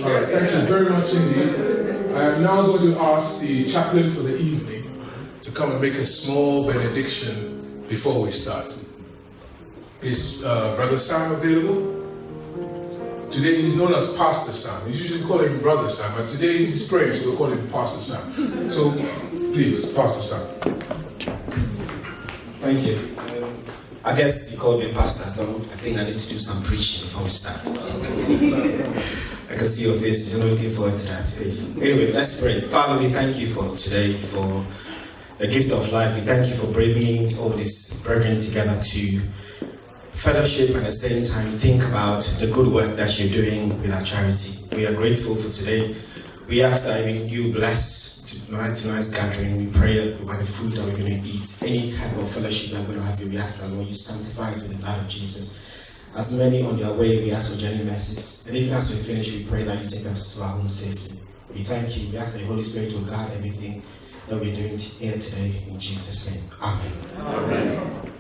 All right, thank you very much indeed. I am now going to ask the chaplain for the evening to come and make a small benediction before we start. Is Brother Sam available? Today he's known as Pastor Sam. We usually call him Brother Sam, but today he's praying, so we'll call him Pastor Sam. So please, Pastor Sam. Thank you. I guess you called me pastor, so I think I need to do some preaching before we start. I can see your faces, you're not looking forward to that. Anyway, let's pray. Father, we thank you for today, for the gift of life. We thank you for bringing all these brethren together to fellowship and at the same time think about the good work that you're doing with our charity. We are grateful for today. We ask that you bless tonight's gathering. We pray about the food that we're going to eat, any type of fellowship that we're going to have here. We ask that, Lord, you sanctify it with the blood of Jesus. As many on their way, we ask for journey mercies. And even as we finish, we pray that you take us to our home safely. We thank you. We ask that the Holy Spirit will guard everything that we're doing here today. In Jesus' name. Amen. Amen.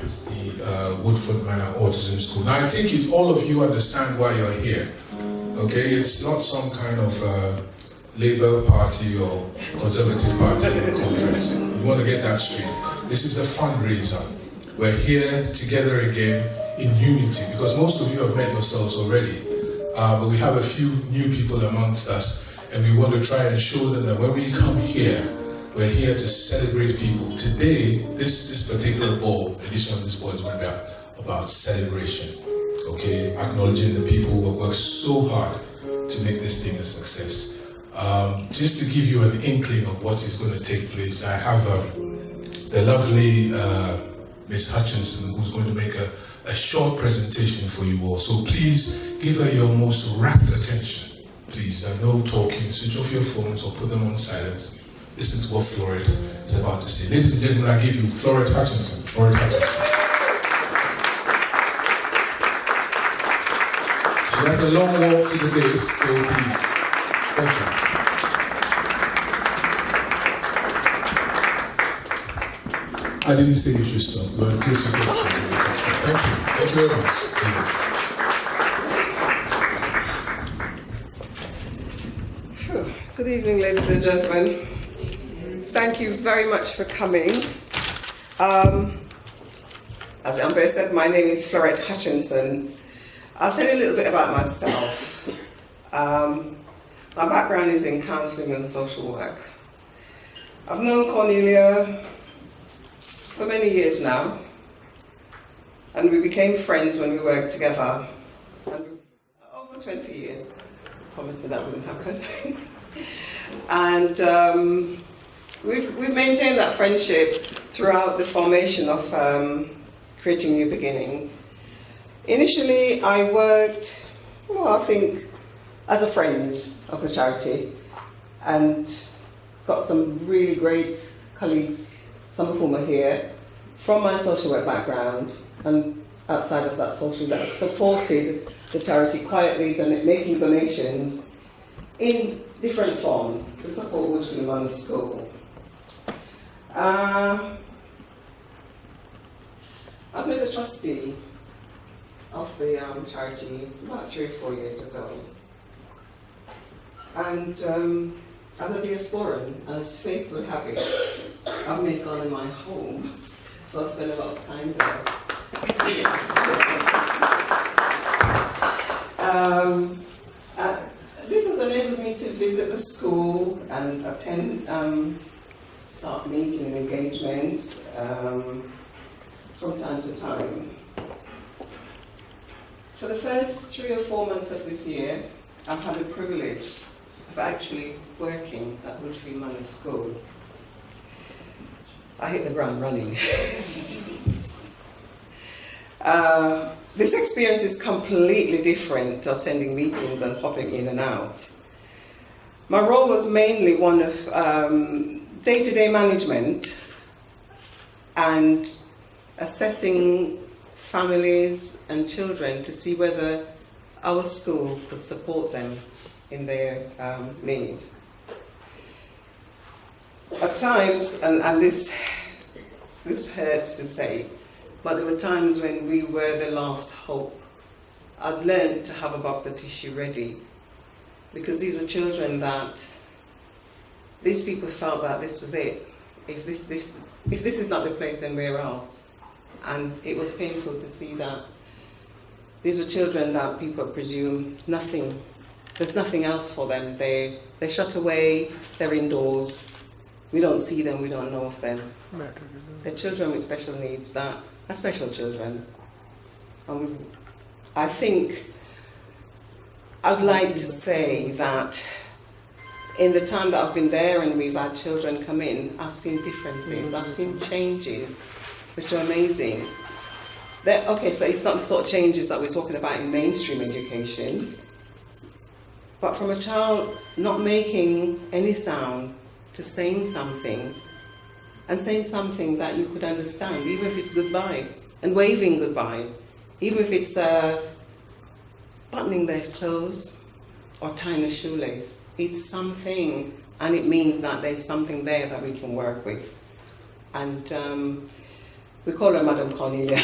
It's the Woodford Manor Autism School. Now, I think all of you understand why you're here. Okay, it's not some kind of Labour Party or Conservative Party conference. You want to get that straight. This is a fundraiser. We're here together again in unity because most of you have met yourselves already. But we have a few new people amongst us, and we want to try and show them that when we come here, we're here to celebrate people. Today, this particular ball, edition of this ball is going to be about celebration. Okay, acknowledging the people who have worked so hard to make this thing a success. Just to give you an inkling of what is going to take place, I have the lovely Miss Hutchinson who's going to make a short presentation for you all. So please give her your most rapt attention. Please, no talking, switch off your phones or put them on silence. Listen to what Floret is about to say. Ladies and gentlemen, I give you Floret Hutchinson. Floret Hutchinson. She has a long walk to the base, so please. Thank you. I didn't say you should stop, but in case you get started, thank you. Thank you very much. Please. Good evening, ladies and gentlemen. Thank you very much for coming. As Amber said, my name is Floret Hutchinson. I'll tell you a little bit about myself. My background is in counselling and social work. I've known Cornelia for many years now, and we became friends when we worked together. And over 20 years. Promised me that wouldn't happen. And we've maintained that friendship throughout the formation of Creating New Beginnings. Initially, I worked, I think, as a friend of the charity, and got some really great colleagues, some of whom are here, from my social work background, and outside of that social, that have supported the charity quietly, making donations in different forms to support Woodfield Manor School. I was made a trustee of the charity about 3 or 4 years ago. And as a diasporan, and as faith would have it, I've made Ghana my home, so I spend a lot of time there. This has enabled me to visit the school and attend staff meeting and engagements from time to time. For the first 3 or 4 months of this year, I've had the privilege of actually working at Woodfield Manor School. I hit the ground running. This experience is completely different to attending meetings and popping in and out. My role was mainly one of day-to-day management and assessing families and children to see whether our school could support them in their needs. At times, and this hurts to say, but there were times when we were the last hope. I'd learned to have a box of tissue ready because these were children that these people felt that this was it. If this is not the place, then where else? And it was painful to see that these were children that people presume nothing. There's nothing else for them. They're shut away. They're indoors. We don't see them. We don't know of them. They're children with special needs that are special children. And I think I'd like to say that in the time that I've been there and we've had children come in, I've seen differences, I've seen changes, which are amazing. Okay, so it's not the sort of changes that we're talking about in mainstream education, but from a child not making any sound to saying something, and saying something that you could understand, even if it's goodbye, and waving goodbye, even if it's buttoning their clothes, or tying a shoelace. It's something, and it means that there's something there that we can work with. And we call her Madam Cornelia.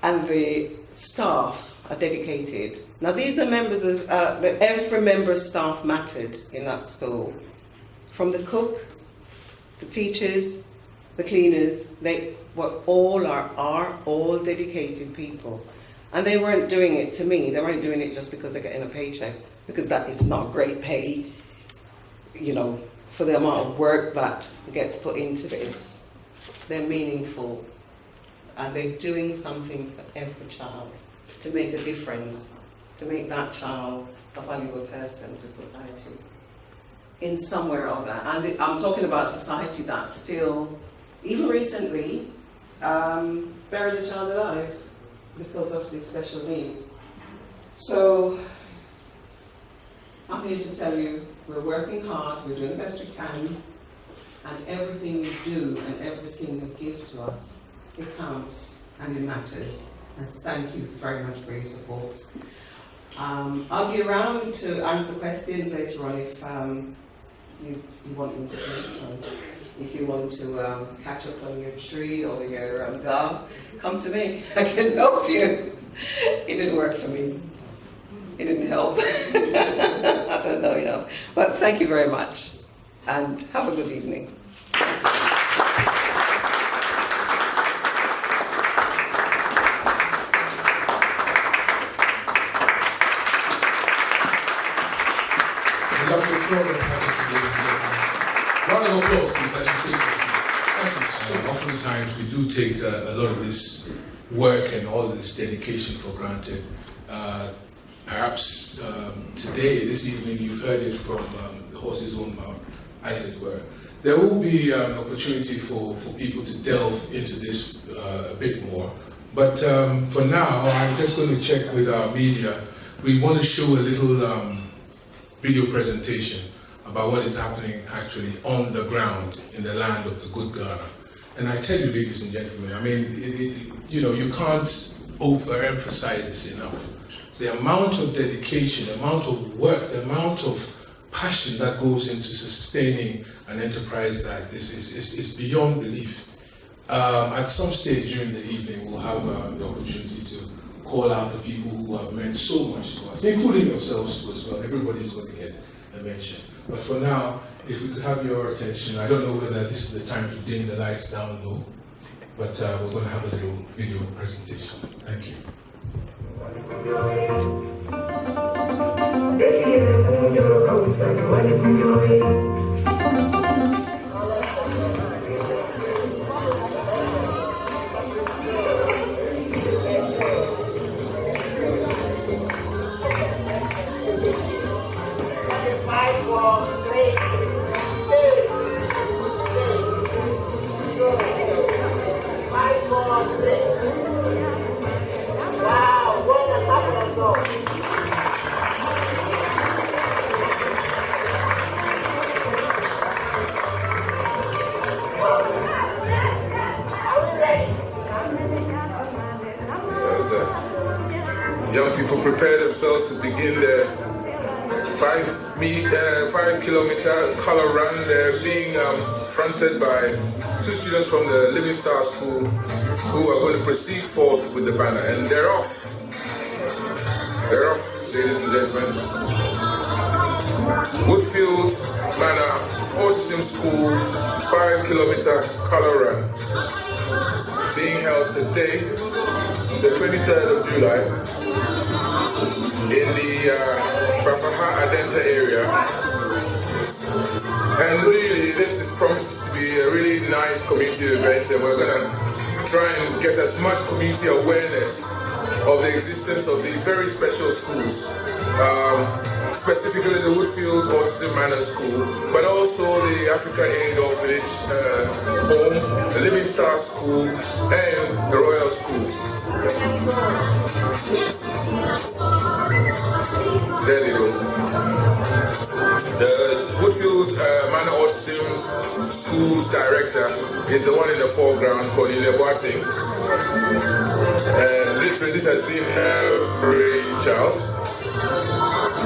And the staff are dedicated. Now these are members of, every member of staff mattered in that school. From the cook, the teachers, the cleaners, they were all all dedicated people. And they weren't doing it to me, they weren't doing it just because they're getting a paycheck, because that is not great pay, you know, for the amount of work that gets put into this. They're meaningful, and they're doing something for every child to make a difference, to make that child a valuable person to society in somewhere or other. And I'm talking about society that still, even recently, buried a child alive because of this special needs. So I'm here to tell you we're working hard, we're doing the best we can, and everything you do and everything you give to us, it counts and it matters. And thank you very much for your support. I'll be around to answer questions later on if you want me to. If you want to catch up on your tree or your garb, come to me. I can help you. It didn't work for me. It didn't help. I don't know, you know. But thank you very much, and have a good evening. Lovely Flora Patrick, ladies and gentlemen. Round of applause, please, as she takes us. Thank you so much. Oftentimes, we do take a lot of this work and all this dedication for granted. Perhaps today, this evening, you've heard it from the horse's own mouth, as it were. There will be an opportunity for people to delve into this a bit more. But for now, I'm just going to check with our media. We want to show a little video presentation about what is happening actually on the ground in the land of the good Ghana. And I tell you, ladies and gentlemen, I mean, you know, you can't overemphasize this enough. The amount of dedication, the amount of work, the amount of passion that goes into sustaining an enterprise like this is beyond belief. At some stage during the evening, we'll have the opportunity to call out the people who have meant so much to us, including yourselves too as well. Everybody's going to get a mention. But for now, if we could have your attention, I don't know whether this is the time to dim the lights down low, but we're going to have a little video presentation. Thank you. Young people prepare themselves to begin their 5-kilometer color run. They're being fronted by 2 students from the Living Star School who are going to proceed forth with the banner. And they're off. They're off. ladies and gentlemen. Woodfield Manor Autism School 5-kilometer color run being held today, the 23rd of July, in the Fafaha Adenta area. And really, this promises to be a really nice community event, and we're going to try and get as much community awareness of the existence of these very special schools, specifically the Woodfield Autism Manor School, but also the Africa Aid Orphanage Home, the Living Star School, and the Royal Schools. There they go. The Woodfield Manor Autism School's director is the one in the foreground, Cornelia Boateng. Literally, this has been every child,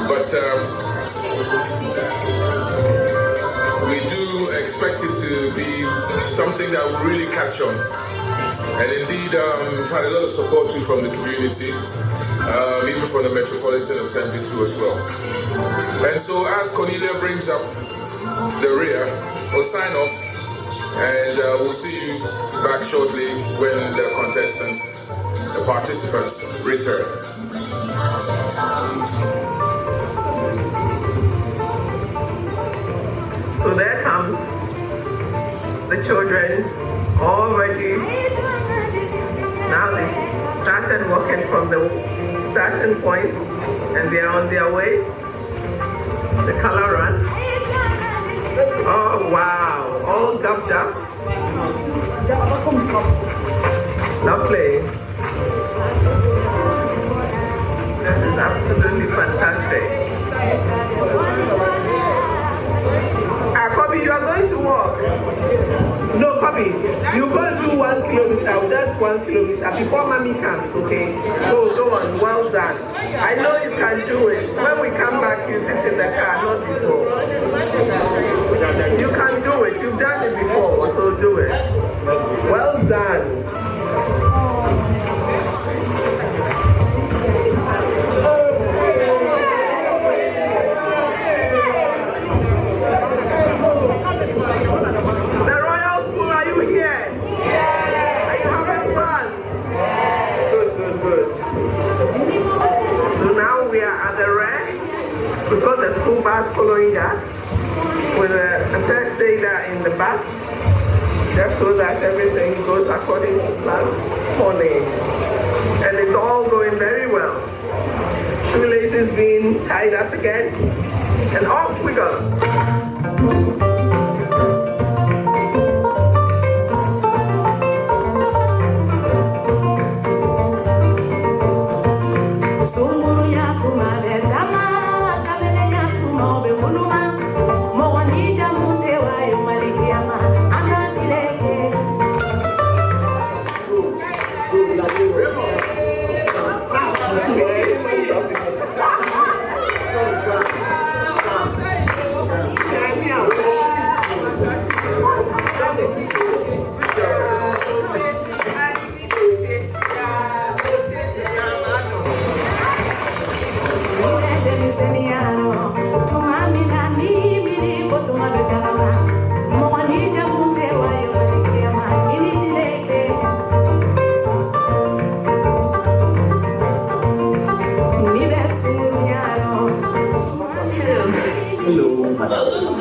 but we do expect it to be something that will really catch on. And indeed, we've had a lot of support too from the community, even from the Metropolitan Assembly too as well. And so as Cornelia brings up the rear, we'll sign off, and we'll see you back shortly when the contestants, the participants, return. So there comes the children, all ready. Now they started walking from the starting point, and they are on their way. The color run. Oh wow, all gobbled up. Lovely. This is absolutely fantastic. Kobe, you are going to walk. No, Kobe, you go and do 1 kilometer, just 1 kilometer before mommy comes, okay? Go on, well done. I know you can do it. When we come back, you sit in the car, not before. You can do it. You've done it before, so do it. Well done. We've got the school bus following us with a first aider in the bus, just so that everything goes according to plan. And it's all going very well. Shoelaces being tied up again, and off we go.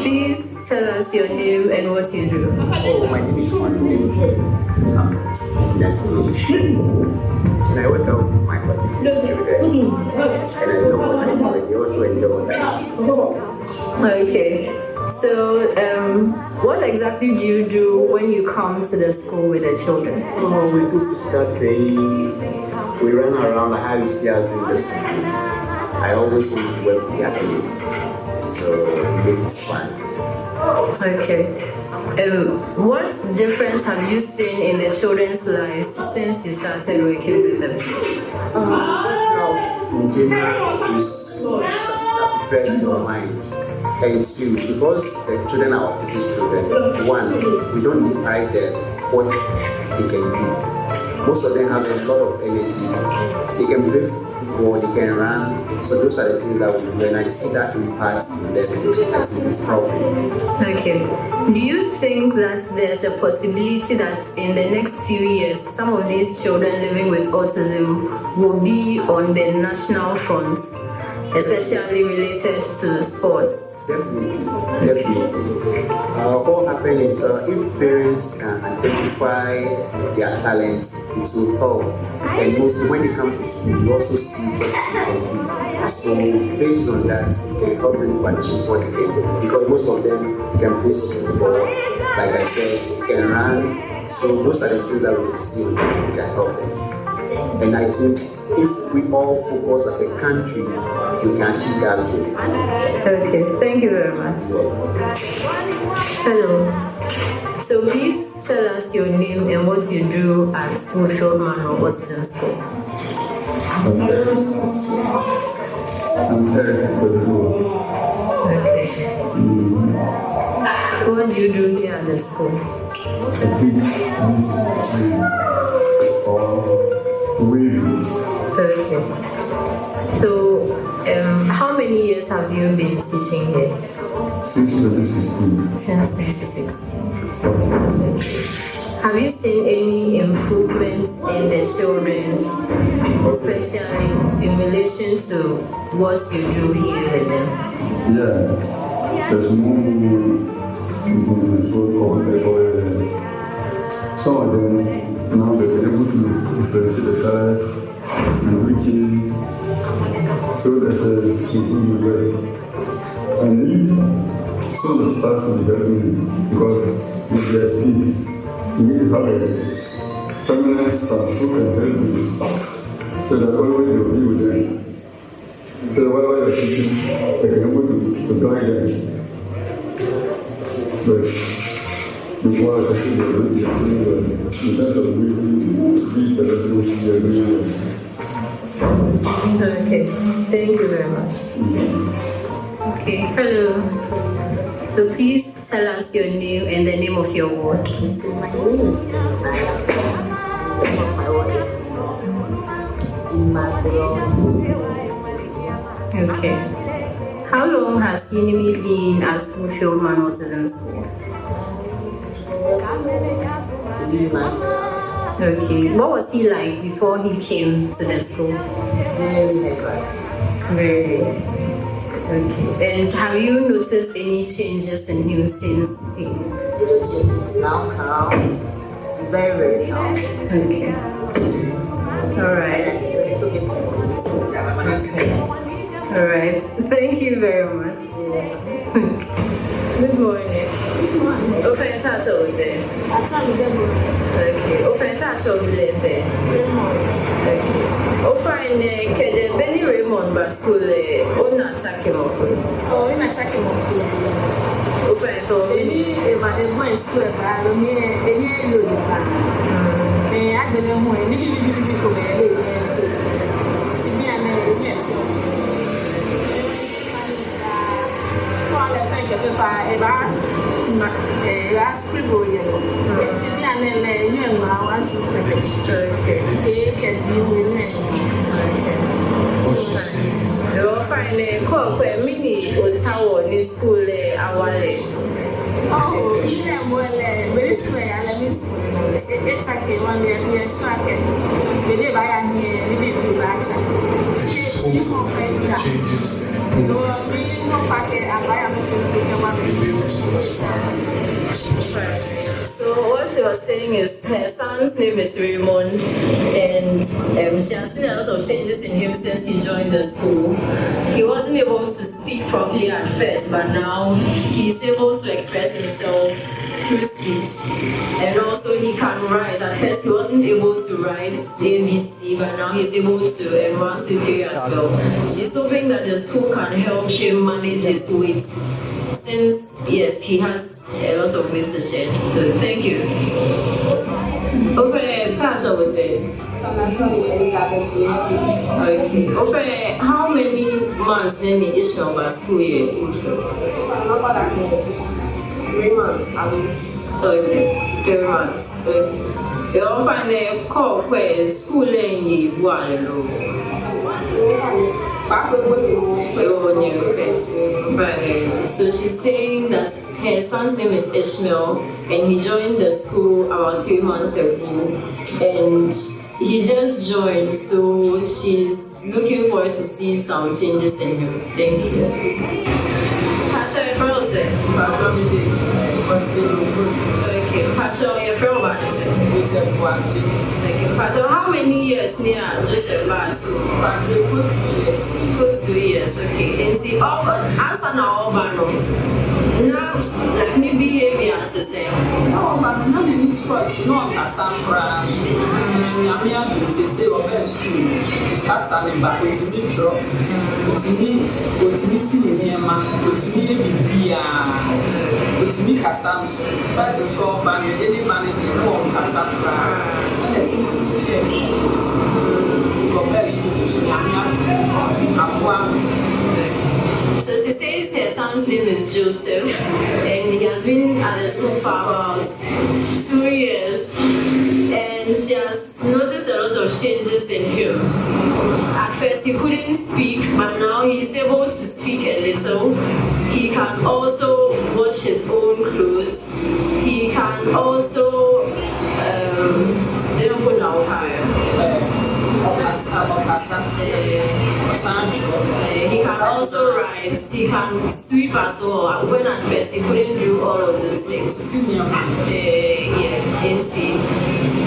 Please tell us your name and what you do. Oh, my name is Fundraising. And I work out my autistic children. And I know what I do, and they also enjoy what I do. Okay. So, what exactly do you do when you come to the school with the children? Oh, we do physical training. We run around like how you see us doing this. I always want to work with the academy. So it's fun. Okay. What difference have you seen in the children's lives since you started working with them? In general, is something that prepares your mind. And two, because the children are autistic children, one, we don't deprive them what they can do. Most of them have a lot of energy. They can play football, they can run. So those are the things that we do. When I see that impact in them, I think it's helping. Okay. Do you think that there's a possibility that in the next few years, some of these children living with autism will be on the national front, especially related to sports? Definitely. What happens is if parents can identify their talents, it will help. And mostly when they come to school, you also see what they can do. So based on that, we can help them to achieve what they can. Because most of them can play football, like I said, they can run. So those are the things that we can see, we can help them. And I think if we all focus as a country, we can achieve that goal. Okay, thank you very much. Hello. So please tell us your name and what you do at Woodfield Manor Autism School. I'm Okay. What do you do here at the school? I teach music or radio. Okay. So, how many years have you been teaching here? Since 2016. Since 2016. Have you seen any improvements in the children, especially in relation to what you do here with them? Yeah, there's more some of them now they're able to differentiate the colors and reaching. So there's a improvement there. And it so it starts to be helping because with their speed, you need to have a permanent staff who can help you. So that always you'll be with them. So that whatever you're teaching, they can able to guide them. But before I say in terms of these celebrations, we are doing it. Okay, thank you very much. Okay, hello. So please tell us your name and the name of your ward. So my name is my ward is in Okay. How long has Yinimi been at Woodfield Manor Autism School? 3 months. Okay. What was he like before he came to the school? Very negligent. Very. Okay. And have you noticed any changes in him since he? Little changes now, calm. Very, very calm. Okay. All right. It's okay. Okay. All right. Thank you very much. Good morning. Open touch over there. Okay. Open touch over there. Okay. Open Keje Benny Raymond by school. Ona Chakimo. Oh, in a checking of Open so many. if I didn't want to school, I don't mean any you. I don't know more. Should be an last scribble, you know. Should be an you and I want to can be What you say is that You'll find a cook mini or tower in school. oh, yeah, well, very square. I mean, it's like one year, smack. Believe I am here, maybe you action. it's hopeful that the changes and improvements will be able to go as far as possible as they can. So what she was saying is her son's name is Raymond, and she has seen a lot of changes in him since he joined the school. He wasn't able to speak properly at first, but now he's able to express himself through speech, and also he can write. At first he wasn't able to write ABC, but now he's able to and wants to do as well. She's hoping that the school can help him manage his weight, since yes, he has a lot of weight to shed. So thank you. Okay, pass over there. Okay. Okay, how many months then in Israel by school year? 3 months. Okay, 3 months. Okay. You'll find a call where school in one low. So she's saying that her son's name is Ishmael and he joined the school about 3 months ago and he just joined, so she's looking forward to see some changes in him. Thank you. Pacho, your friend say? Okay, Pacho, your friend what say? Okay, Pacho, how many years near Joseph Bar School? 2 years, okay. And see, all answer now, all now, like me behavior as the same. No, but not in this course, no, I'm a sampler. I'm here to say, or best school. That's a back to me, drop. To me, see him, to me, Cassam. First and foremost, any man in the home, Cassam. And I think your best school, So she says her son's name is Joseph and he has been at the school for about 2 years and she has noticed a lot of changes in him. At first he couldn't speak, but now he is able to speak a little. He can also wash his own clothes. He can also he can also write, he can sweep as well. When at first he couldn't do all of those things.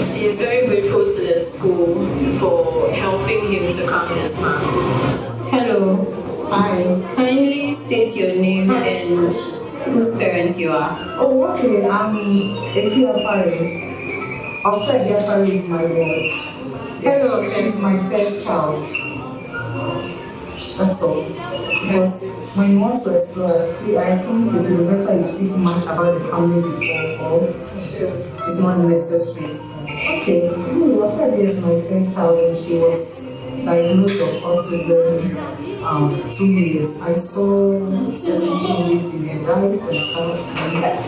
She is very grateful to the school for helping him to calm this man. Hello. Hi. Kindly state your name and whose parents you are. Oh, okay. I'm Ekia Paris. Ekia Paris is my ward. Hello, she's my first child. That's all. Because when you want to explore, I think it will be better you speak much about the family before, or it's not necessary. Okay, Afia is my first child and she was diagnosed of autism 2 years. I saw certain changes in her diet and stuff, and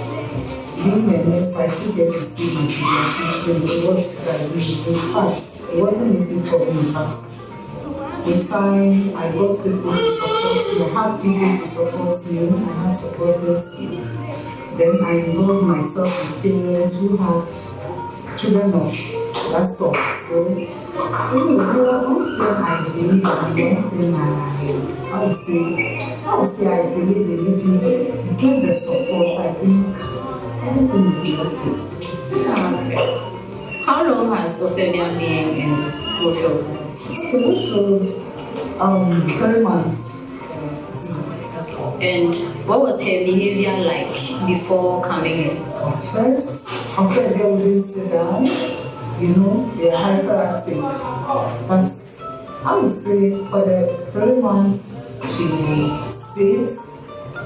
being a nurse, I took her to see my pediatrician. It was diagnosed. In fact, it wasn't easy for me, but in time, I got people to support me. I had people to support me. I had supporters. Then I involved myself with parents who had children of that sort. So, I believe in one thing I would say I believe in if you get the support, I think everything will be okay. How long has Ophelia been in Woodfield? Woodfield, 3 months. And what was her behavior like before coming in? At first, Ophelia wouldn't sit down. You know, they are hyperactive. But I would say for the 3 months, she sits.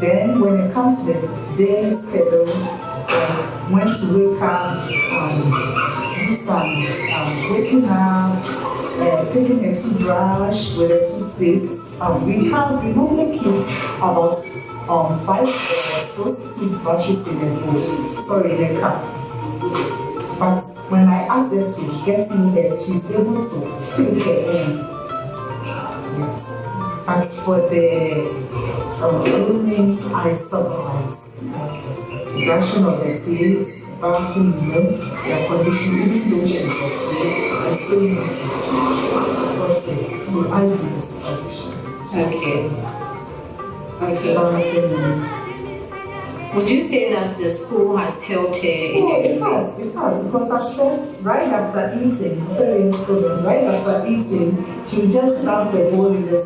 Then when it comes to the daily schedule, when to wake up, waking up, picking a toothbrush with a toothpaste. We normally keep about 5 or 6 toothbrushes in a cup. But when I asked her to get me that, she's able to fill her in. Yes. But for the grooming, I suppose brushing of the teeth, bathroom, their condition, even though she's okay, I still need to support it. So I do this condition. Okay. Would you say that the school has helped her in it has, because at first, right after eating, she would just dump the bowl in the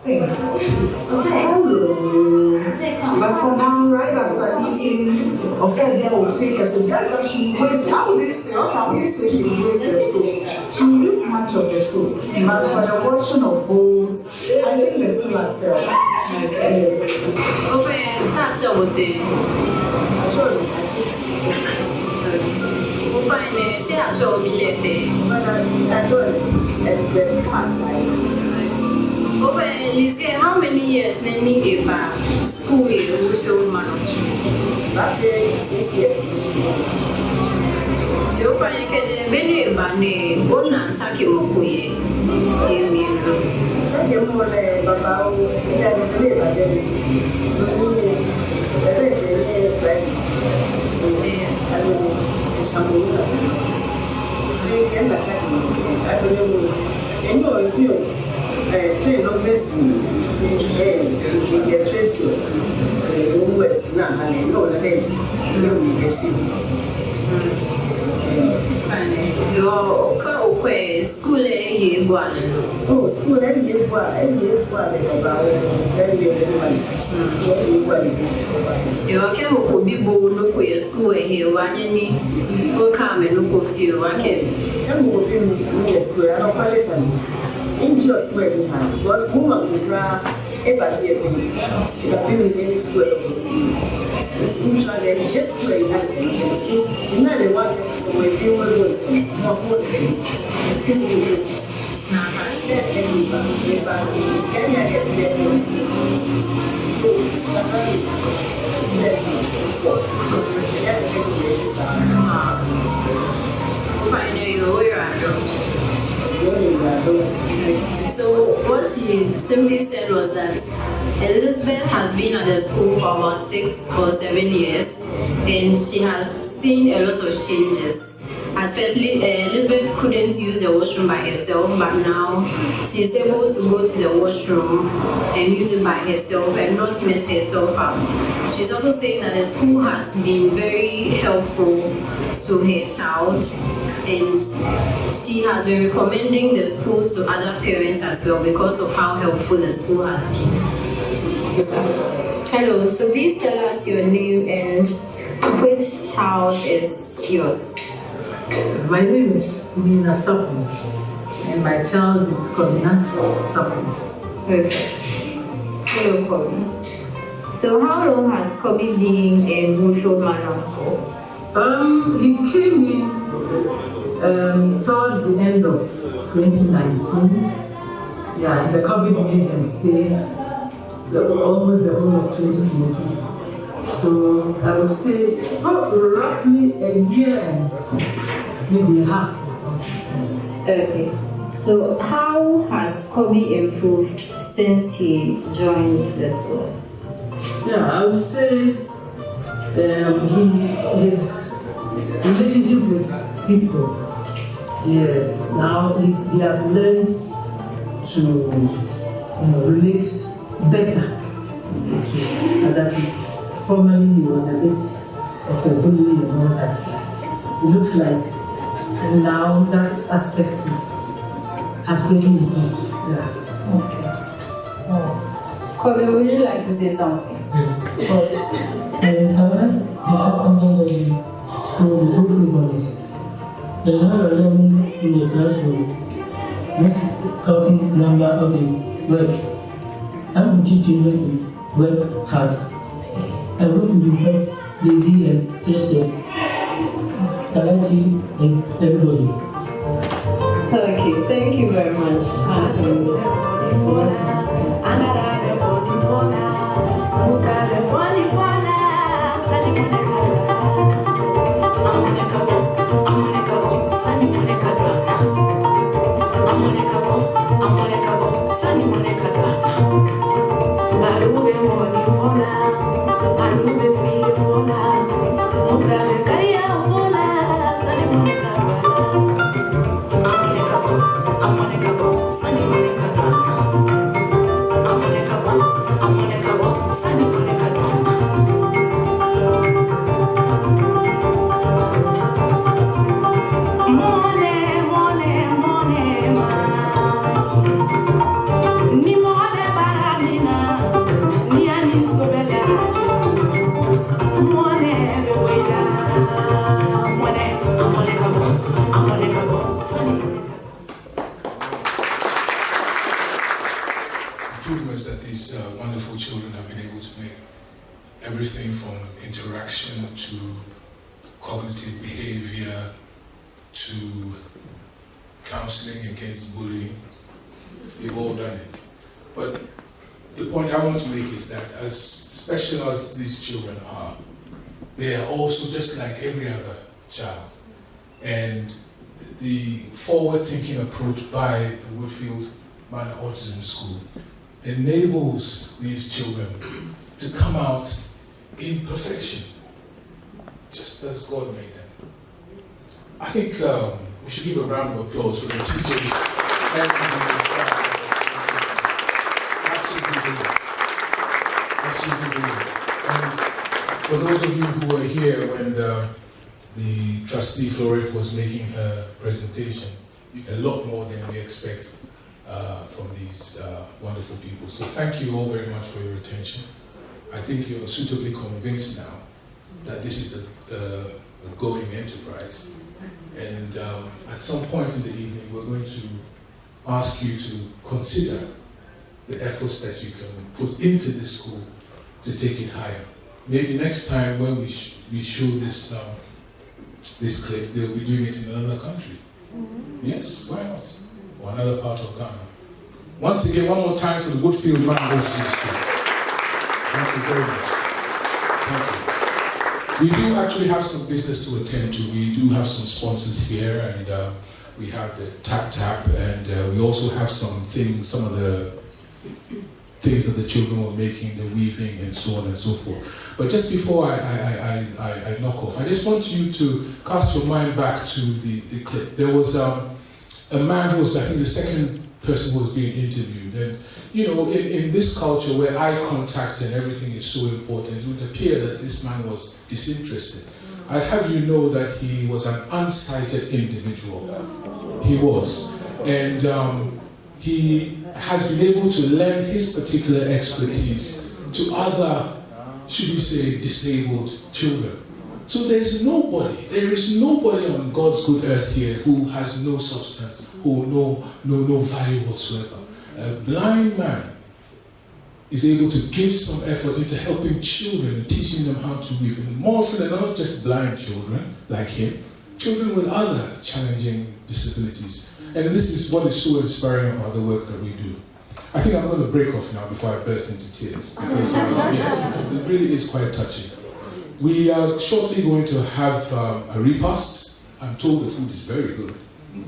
sink. Hello. But for now, right after eating, Ophelia will take her. So just that she wastes, how can we say she wastes the soup? She will use much of the soup. But for the washing of bowls, I think the school has helped. That's your thing. How many years let me give back school with your man? That's 6 years. You find a Many Bane, one and Saki Mokuye. School oh, school and you can be born no queer school here, one any will come and look of you. I can move in school. I don't call it in just where time. Was woman to try ever see a thing. But we will in school. Just play that. Another one to my So what she simply said was that Elizabeth has been at the school for about 6 or 7 years, and she has seen a lot of changes. At first, Elizabeth couldn't use the washroom by herself, but now she's able to go to the washroom and use it by herself and not mess herself up. She's also saying that the school has been very helpful to her child, and she has been recommending the school to other parents as well because of how helpful the school has been. Hello, so please tell us your name and which child is yours. My name is Nina Sapu, and my child is Corina Sapu. Okay. Hello, Corina. So how long has Kobe been in Woodfield Manor School? He came in towards the end of 2019. Yeah, and the COVID made him stay almost the whole of 2020. So I would say roughly a year and maybe a half. Okay. So how has Kobe improved since he joined the school? Yeah, I would say his relationship with people. Yes, now he has learned to relate better to other people. Formerly, he was a bit of a bully and all that. It looks like now that aspect has taken improved. Yeah. Okay. Kobe, would you like to say something? Yes. He said something very school, the whole bodies. They are learning in the classroom. Let's counting number of the work. I'm teaching them to work hard. I want to help lady and test them. Talented and everybody. Okay, thank you very much. Improvements that these wonderful children have been able to make. Everything from interaction to cognitive behavior to counseling against bullying. They've all done it. But the point I want to make is that as special as these children are, they are also just like every other child. And the forward-thinking approach by the Woodfield Minor Autism School enables these children to come out in perfection, just as God made them. I think we should give a round of applause for the teachers and the staff. Absolutely. And for those of you who were here when the trustee Florette was making her presentation, a lot more than we expect from these wonderful people. So thank you all very much for your attention. I think you're suitably convinced now that this is a going enterprise. And at some point in the evening, we're going to ask you to consider the efforts that you can put into this school to take it higher. Maybe next time when we show this this clip, they'll be doing it in another country. Yes, why not? Or another part of Ghana. Once again, one more time for the Woodfield Minor Autism School. Thank you very much. Thank you. We do actually have some business to attend to. We do have some sponsors here, and we have the tap, and we also have some of the things that the children were making, the weaving, and so on and so forth. But just before I knock off, I just want you to cast your mind back to the clip. There was a man who was, I think, the second person who was being interviewed. And, you know, in this culture where eye contact and everything is so important, it would appear that this man was disinterested. I'd have you know that he was an unsighted individual. He was. And he has been able to lend his particular expertise to other, should we say, disabled children. So there is nobody on God's good earth here who has no substance, who no value whatsoever. A blind man is able to give some effort into helping children and teaching them how to weave. And more often than not, just blind children like him, children with other challenging disabilities. And this is what is so inspiring about the work that we do. I think I'm going to break off now before I burst into tears, because yes, it really is quite touching. We are shortly going to have a repast. I'm told the food is very good.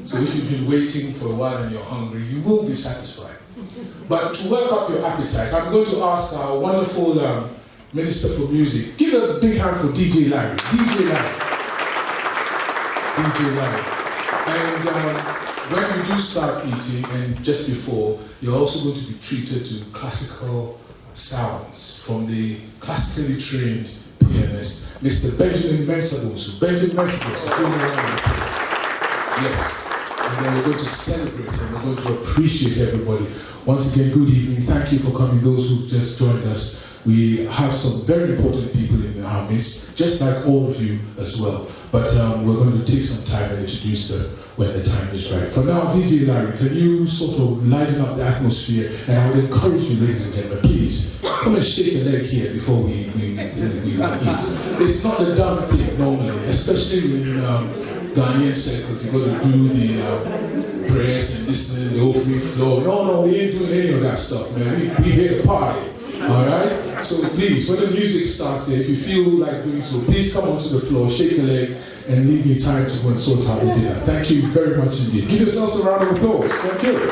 So if you've been waiting for a while and you're hungry, you will be satisfied. But to work up your appetite, I'm going to ask our wonderful Minister for Music, give a big hand for DJ Larry. DJ Larry. DJ Larry. And when you do start eating, and just before, you're also going to be treated to classical sounds from the classically trained pianist, Mr. Benjamin Mensabosu. Benjamin Mensabosu. Yes. And then we're going to celebrate and we're going to appreciate everybody. Once again, good evening. Thank you for coming, those who've just joined us. We have some very important people in our midst, just like all of you as well. But we're going to take some time and introduce them when the time is right. For now, DJ Larry, can you sort of lighten up the atmosphere? And I would encourage you, ladies and gentlemen, please, come and shake a leg here before we eat. It's not a done thing normally, especially in Ghanaian circles. You've got to do the prayers and this and the opening floor. No, we ain't doing any of that stuff, man. We here to party. Alright? So please, when the music starts here, if you feel like doing so, please come onto the floor, shake a leg, and leave me time to go and sort out the dinner. Thank you very much indeed. Give yourselves a round of applause. Thank you.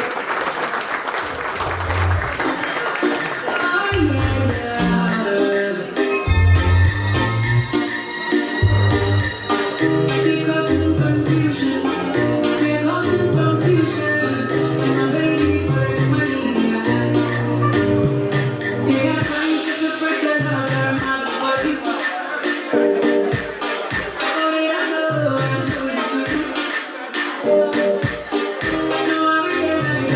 No, I realize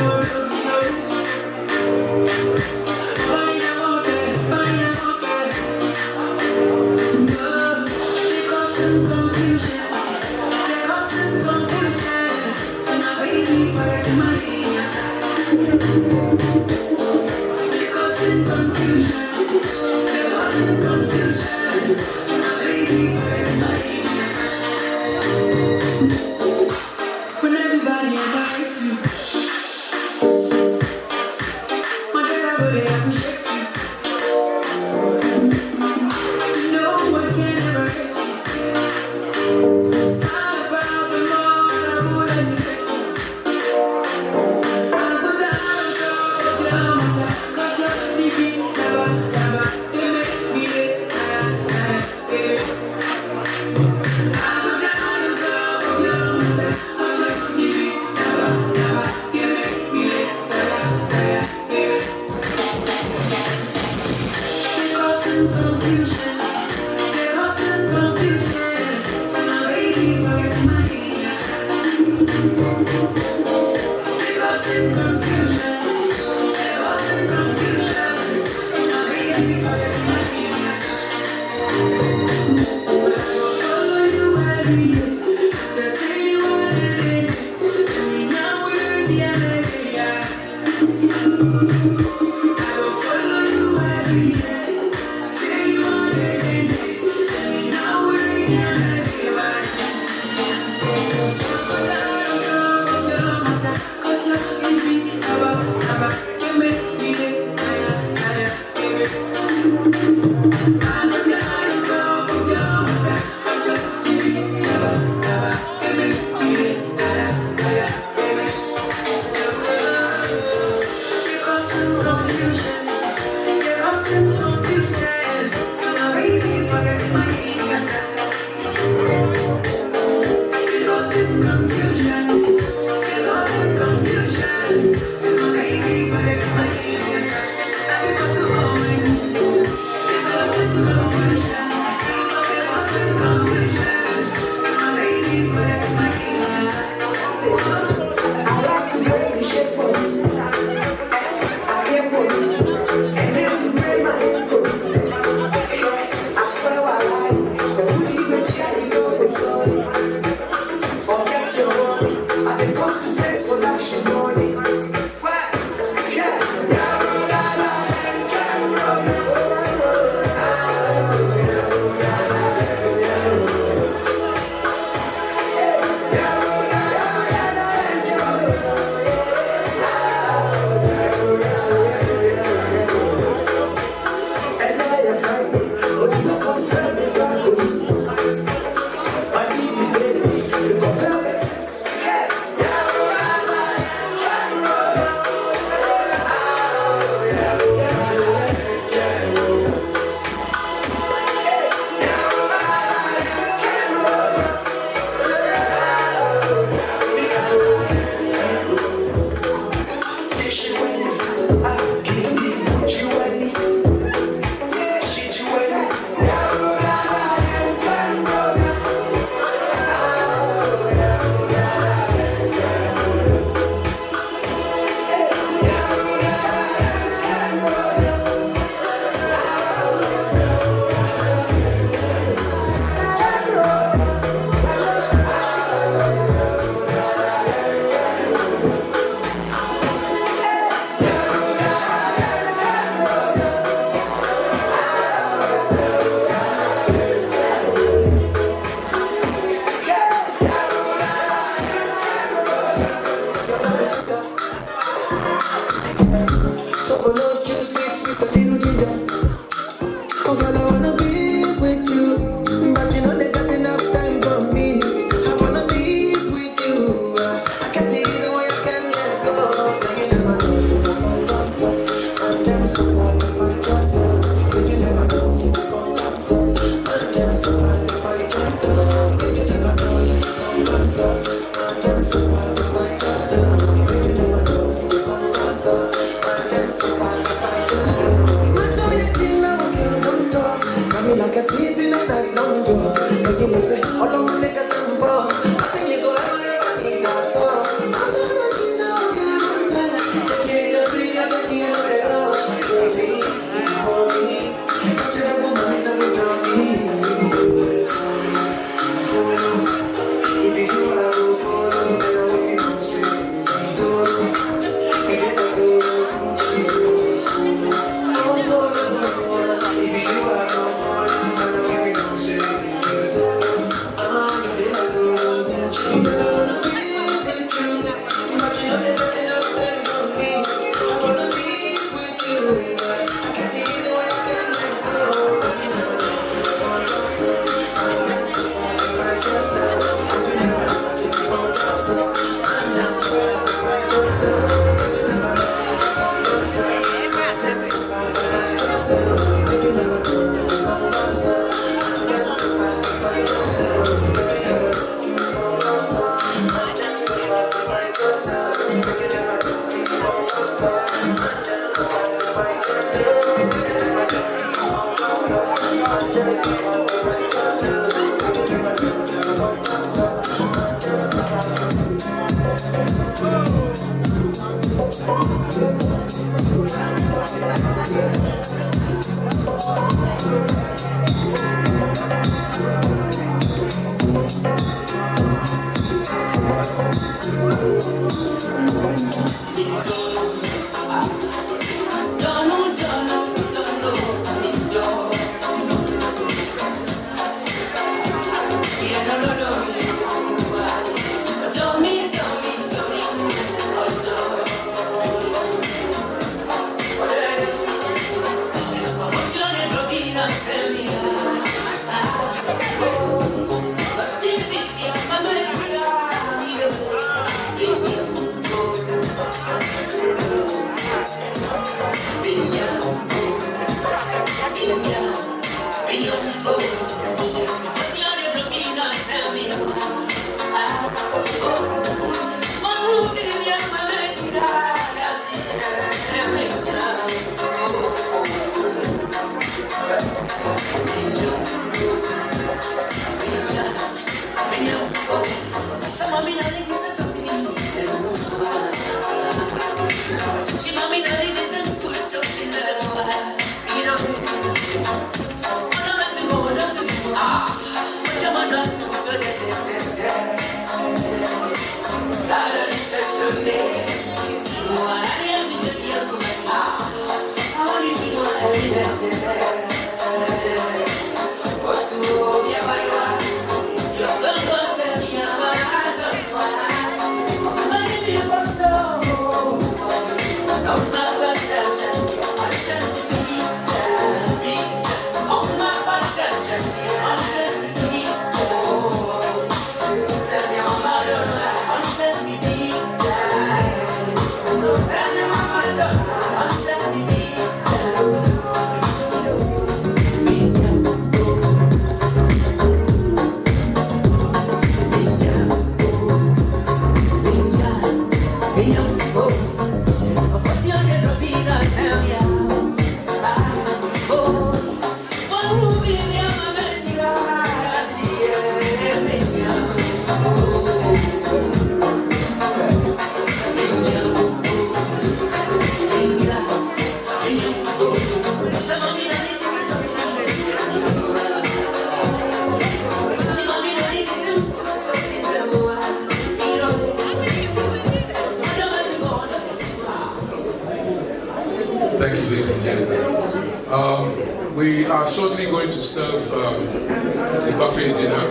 Thank you, ladies and gentlemen. We are shortly going to serve the buffet dinner.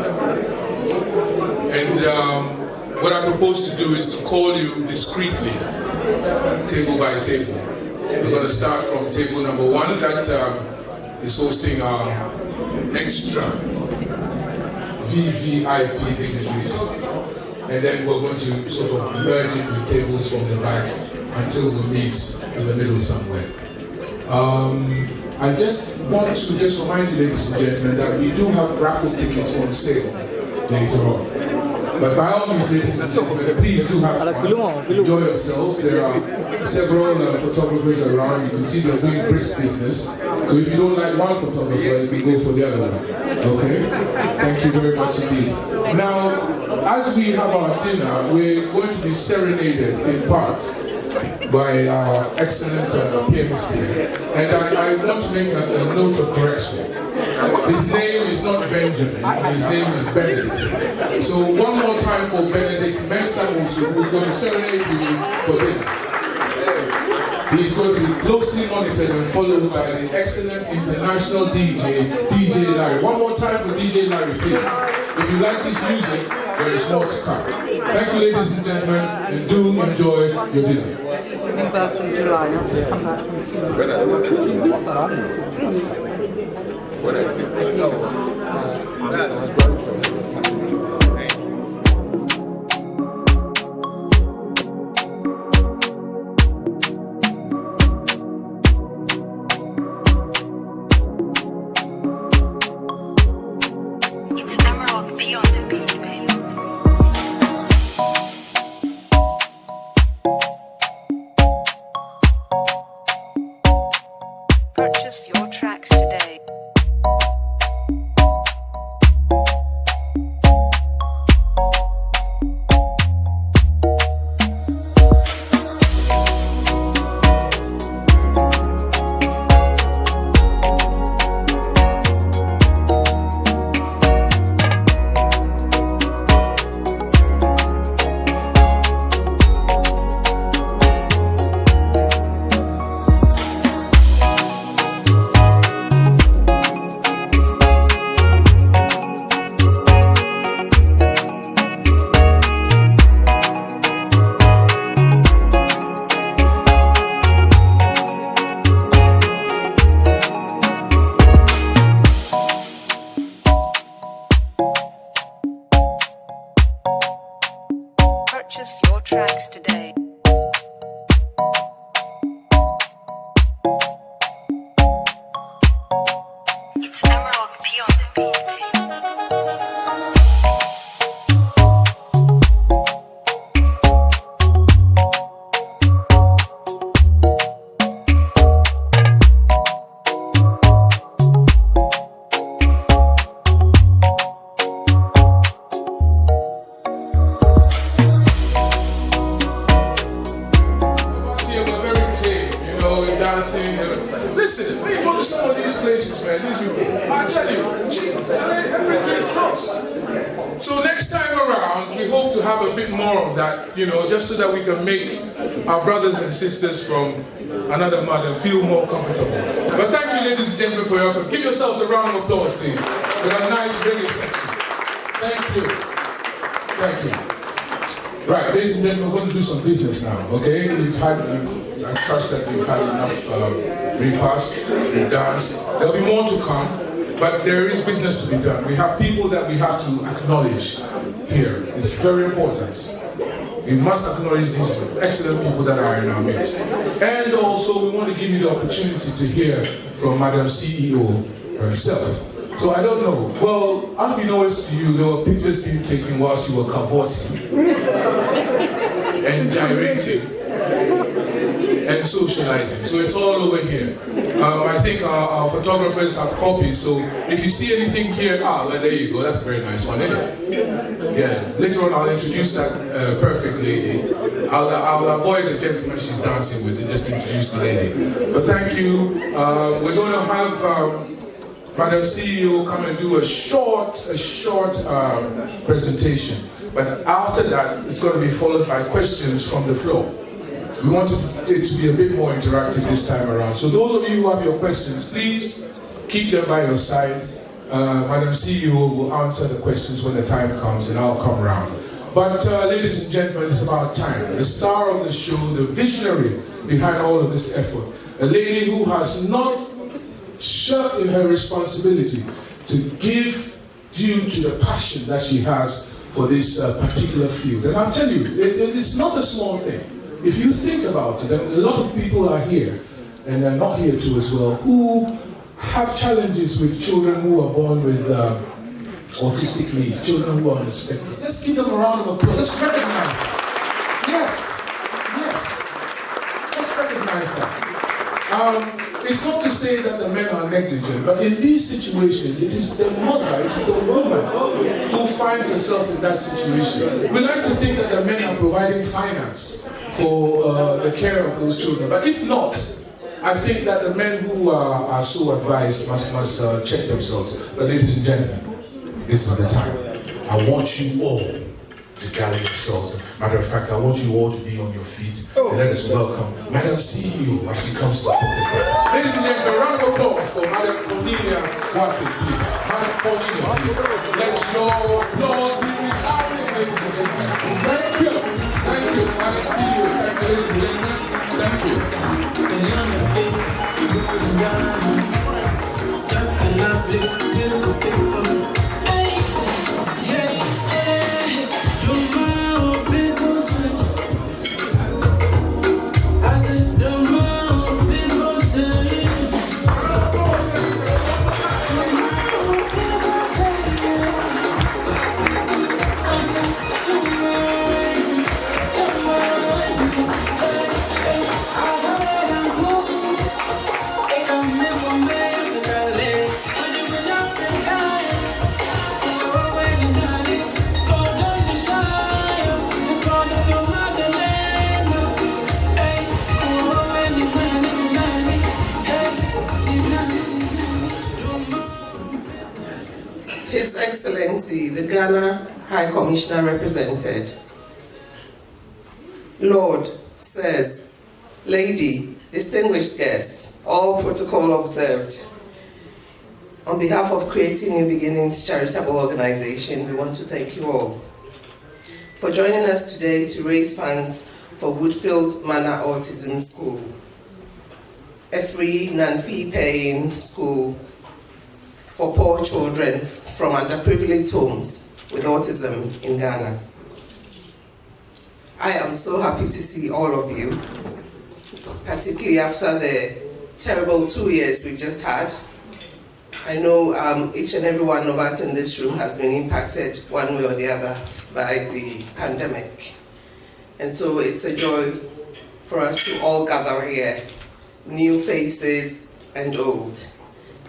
And what I propose to do is to call you discreetly, table by table. We're going to start from table number 1 that is hosting our extra VVIP dignitaries. And then we're going to sort of merge it with tables from the back until we meet in the middle somewhere. I just want to remind you, ladies and gentlemen, that we do have raffle tickets on sale later on. But by all means, ladies and gentlemen, please do have fun. Enjoy yourselves. There are several photographers around. You can see they're doing brisk business. So if you don't like one photographer, you can go for the other one. Okay? Thank you very much indeed. Now, as we have our dinner, we're going to be serenaded in parts by our excellent pianist here. And I want to make a note of correction. His name is not Benjamin, his name is Benedict. So one more time for Benedict Mensamusu, who's going to serenade you for dinner. He's going to be closely monitored and followed by the excellent international DJ Larry. One more time for DJ Larry, please. If you like this music, there is more to come. Thank you, ladies and gentlemen, and do enjoy your dinner. Purchase your tracks today. Purchase your tracks today. It's Emerald P on the beat. Listen, when you go to some of these places, man, these people, I tell you, cheap, everything close. So next time around, we hope to have a bit more of that, just so that we can make our brothers and sisters from another mother feel more comfortable. But thank you. you, ladies and gentlemen, for your effort. Give yourselves a round of applause, please. With a nice reggae section. Thank you. Thank you. Right, ladies and gentlemen, we're going to do some business now, okay? We've had, I trust that we've had enough repast, we've danced. There'll be more to come, but there is business to be done. We have people that we have to acknowledge here. It's very important. We must acknowledge these excellent people that are in our midst. And also, we want to give you the opportunity to hear from Madam CEO herself. So I don't know. Well, unbeknownst to you, there were pictures being taken whilst you were cavorting and gyrating and socializing. So it's all over here. I think our photographers have copies, so if you see anything here, well, there you go. That's a very nice one, isn't it? Yeah. Later on, I'll introduce that perfect lady. I'll avoid the gentleman she's dancing with and just introduce the lady. But thank you. We're going to have Madam CEO come and do a short presentation. But after that, it's going to be followed by questions from the floor. We want it to be a bit more interactive this time around. So those of you who have your questions, please keep them by your side. Madam CEO will answer the questions when the time comes, and I'll come around. But ladies and gentlemen, it's about time. The star of the show, the visionary behind all of this effort, a lady who has not shirked in her responsibility to give due to the passion that she has for this particular field. And I'll tell you, it's not a small thing. If you think about it, a lot of people are here, and they're not here too as well, who have challenges with children who are born with autistic needs, children who are on the spectrum. Let's give them a round of applause. Let's recognize that. Yes. Let's recognize that. It's not to say that the men are negligent, but in these situations, it is the mother, it is the woman who finds herself in that situation. We like to think that the men are providing finance for the care of those children, but if not, I think that the men who are so advised must check themselves. But ladies and gentlemen, this is the time. I want you all to gather yourselves. Matter of fact, I want you all to be on your feet and let us welcome Madam CEO as she comes to the podium. Ladies and gentlemen, a round of applause for Madam Cornelia Watson, please. Madam Cornelia, please. Let your applause be resounding, ladies and gentlemen. Thank you, Madam CEO. Thank you, ladies and gentlemen. Thank you. His Excellency, the Ghana High Commissioner represented, Lord, sirs, lady, distinguished guests, all protocol observed. On behalf of Creating New Beginnings charitable organization, we want to thank you all for joining us today to raise funds for Woodfield Manor Autism School, a free, non-fee paying school for poor children from underprivileged homes with autism in Ghana. I am so happy to see all of you, particularly after the terrible 2 years we've just had. I know each and every one of us in this room has been impacted one way or the other by the pandemic. And so it's a joy for us to all gather here, new faces and old.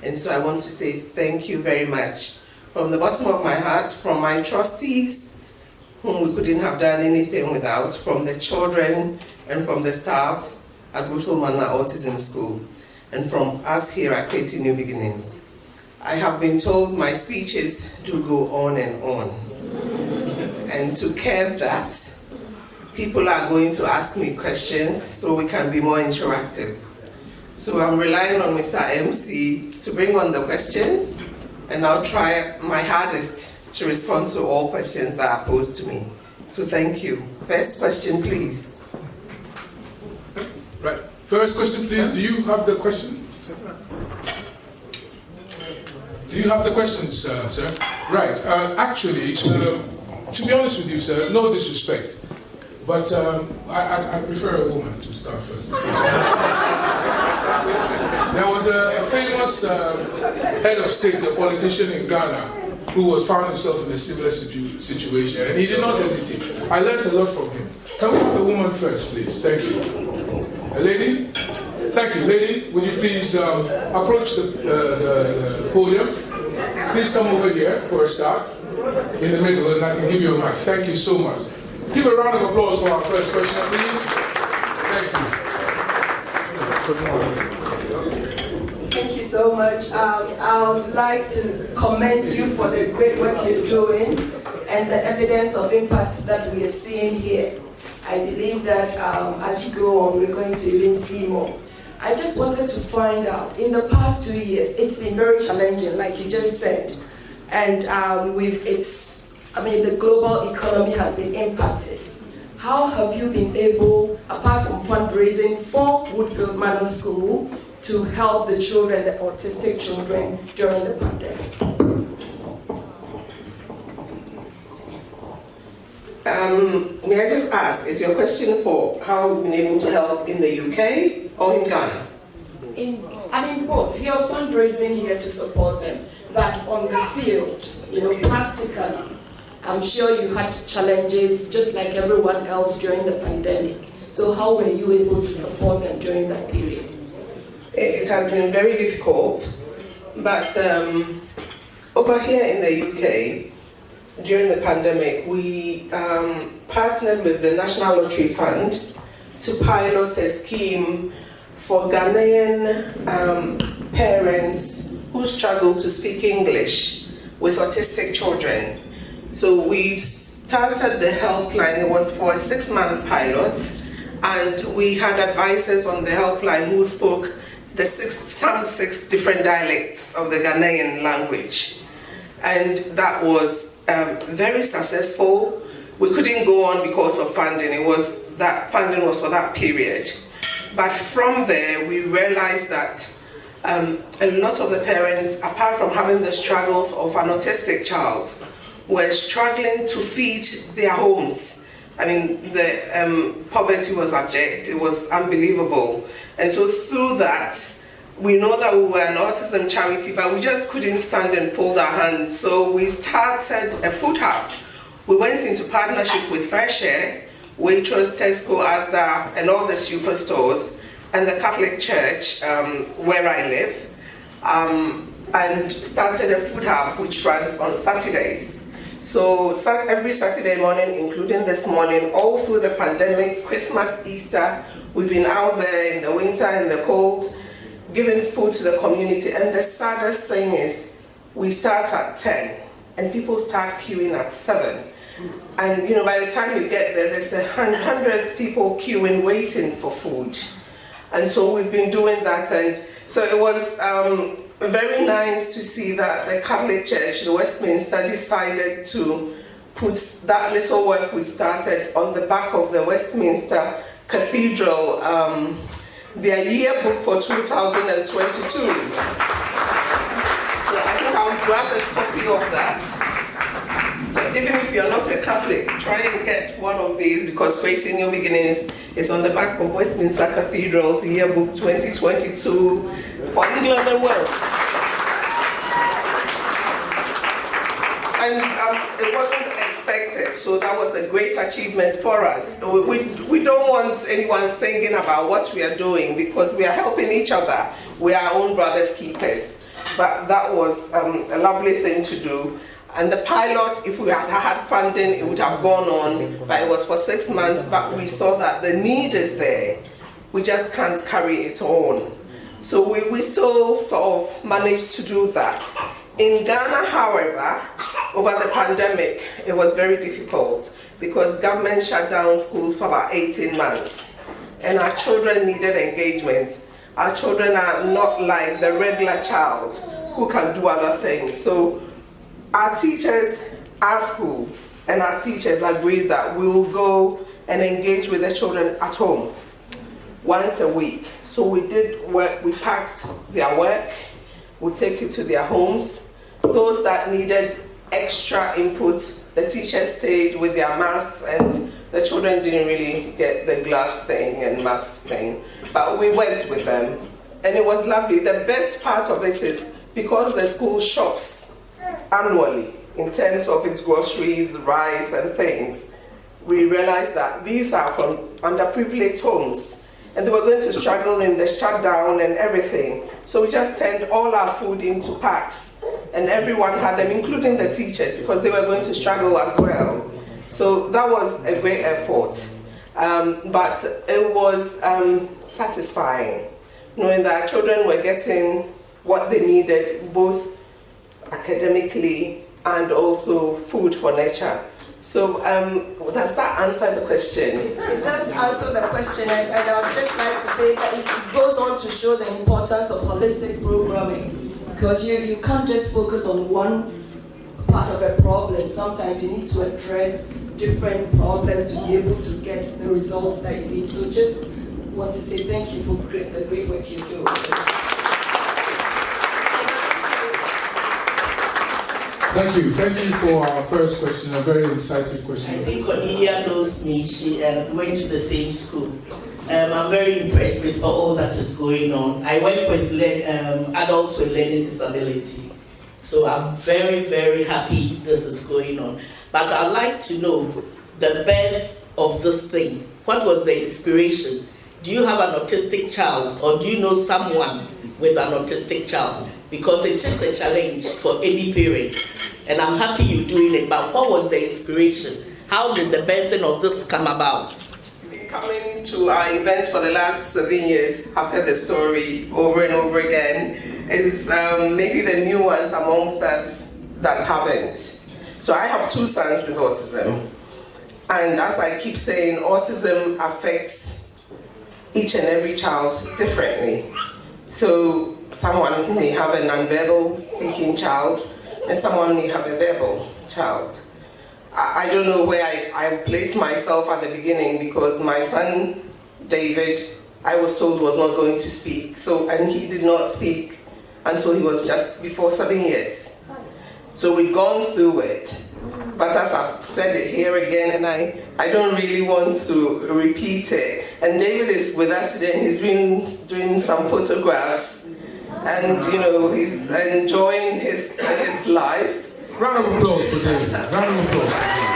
And so I want to say thank you very much from the bottom of my heart, from my trustees, whom we couldn't have done anything without, from the children and from the staff at Woodfield Manor Autism School, and from us here at Creating New Beginnings. I have been told my speeches do go on and on. And to curb that, people are going to ask me questions so we can be more interactive. So I'm relying on Mr. MC to bring on the questions, and I'll try my hardest to respond to all questions that are posed to me. So thank you. First question, please. Right. First question, please. Do you have the question? Do you have the questions, sir? Right. Actually, to be honest with you, sir, no disrespect, but I prefer a woman to start first. There was a famous head of state, a politician in Ghana, who was found himself in a similar situation, and he did not hesitate. I learned a lot from him. Can we have the woman first, please? Thank you. A lady? Thank you. Lady, would you please approach the podium? Please come over here for a start, in the middle, and I can give you a mic. Thank you so much. Give a round of applause for our first question, please. Thank you. Thank you so much. I would like to commend you for the great work you're doing and the evidence of impact that we are seeing here. I believe that as you go on, we're going to even see more. I just wanted to find out, in the past 2 years, it's been very challenging, like you just said, and the global economy has been impacted. How have you been able, apart from fundraising for Woodfield Manor School, to help the children, the autistic children, during the pandemic? May I just ask, is your question for how we've been able to help in the UK or in Ghana? Both. You're fundraising here to support them, but on the field, practically, I'm sure you had challenges just like everyone else during the pandemic. So how were you able to support them during that period? It has been very difficult, but over here in the UK, during the pandemic, we partnered with the National Lottery Fund to pilot a scheme for Ghanaian parents who struggle to speak English with autistic children. So we started the helpline. It was for a 6-month pilot, and we had advisors on the helpline who spoke some six different dialects of the Ghanaian language. And that was very successful. We couldn't go on because of funding. That funding was for that period. But from there, we realized that a lot of the parents, apart from having the struggles of an autistic child, were struggling to feed their homes. The poverty was abject. It was unbelievable. And so through that, we know that we were an autism charity, but we just couldn't stand and fold our hands. So we started a food hub. We went into partnership with Fresh Air, Waitrose, Tesco, Asda, and all the superstores, and the Catholic Church where I live, and started a food hub which runs on Saturdays. So every Saturday morning, including this morning, all through the pandemic, Christmas, Easter, we've been out there in the winter and the cold, giving food to the community. And the saddest thing is, we start at 10, and people start queuing at 7. And by the time you get there, there's hundreds of people queuing, waiting for food. And so we've been doing that, and so it was very nice to see that the Catholic Church, the Westminster, decided to put that little work we started on the back of the Westminster Cathedral, their yearbook for 2022. So I think I'll grab a copy of that. So even if you're not a Catholic, try and get one of these, because Creating New Beginnings is on the back of Westminster Cathedral's Yearbook 2022 for England and Wales. And it wasn't expected, so that was a great achievement for us. We don't want anyone singing about what we are doing, because we are helping each other. We are our own brothers' keepers. But that was a lovely thing to do. And the pilot, if we had had funding, it would have gone on, but it was for 6 months, but we saw that the need is there. We just can't carry it on. So we still sort of managed to do that. In Ghana, however, over the pandemic, it was very difficult because government shut down schools for about 18 months, and our children needed engagement. our children are not like the regular child who can do other things. So our teachers, our school, and our teachers agreed that we will go and engage with the children at home once a week. So we did work, we packed their work, we take it to their homes. Those that needed extra input, the teachers stayed with their masks, and the children didn't really get the gloves thing and masks thing. But we worked with them, and it was lovely. The best part of it is because the school shops annually in terms of its groceries, rice, and things, we realized that these are from underprivileged homes, and they were going to struggle in the shutdown and everything. So we just turned all our food into packs, and everyone had them, including the teachers, because they were going to struggle as well. So that was a great effort, but it was satisfying, knowing that our children were getting what they needed, both academically and also food for nature. So does that answer the question? It does answer the question, and I would just like to say that it goes on to show the importance of holistic programming, because you can't just focus on one part of a problem. Sometimes you need to address different problems to be able to get the results that you need. So just want to say thank you for the great work you do. Thank you for our first question, a very incisive question. I think Cornelia knows me. She went to the same school. I'm very impressed with all that is going on. I work with adults with learning disability. So I'm very, very happy this is going on. But I'd like to know the birth of this thing. What was the inspiration? Do you have an autistic child, or do you know someone with an autistic child? Because it is a challenge for any parent, and I'm happy you're doing it, but what was the inspiration? How did the birthing of this come about? Coming to our events for the last 7 years, I've heard the story over and over again. It's maybe the new ones amongst us that haven't. So I have 2 sons with autism, and as I keep saying, autism affects each and every child differently. So someone may have a nonverbal speaking child, and someone may have a verbal child. I don't know where I placed myself at the beginning, because my son, David, I was told was not going to speak. And he did not speak until he was just before 7 years. So we've gone through it. But as I've said it here again, and I don't really want to repeat it. And David is with us today, and he's doing some photographs. And he's enjoying his life. Round of applause for David. Round of applause for David.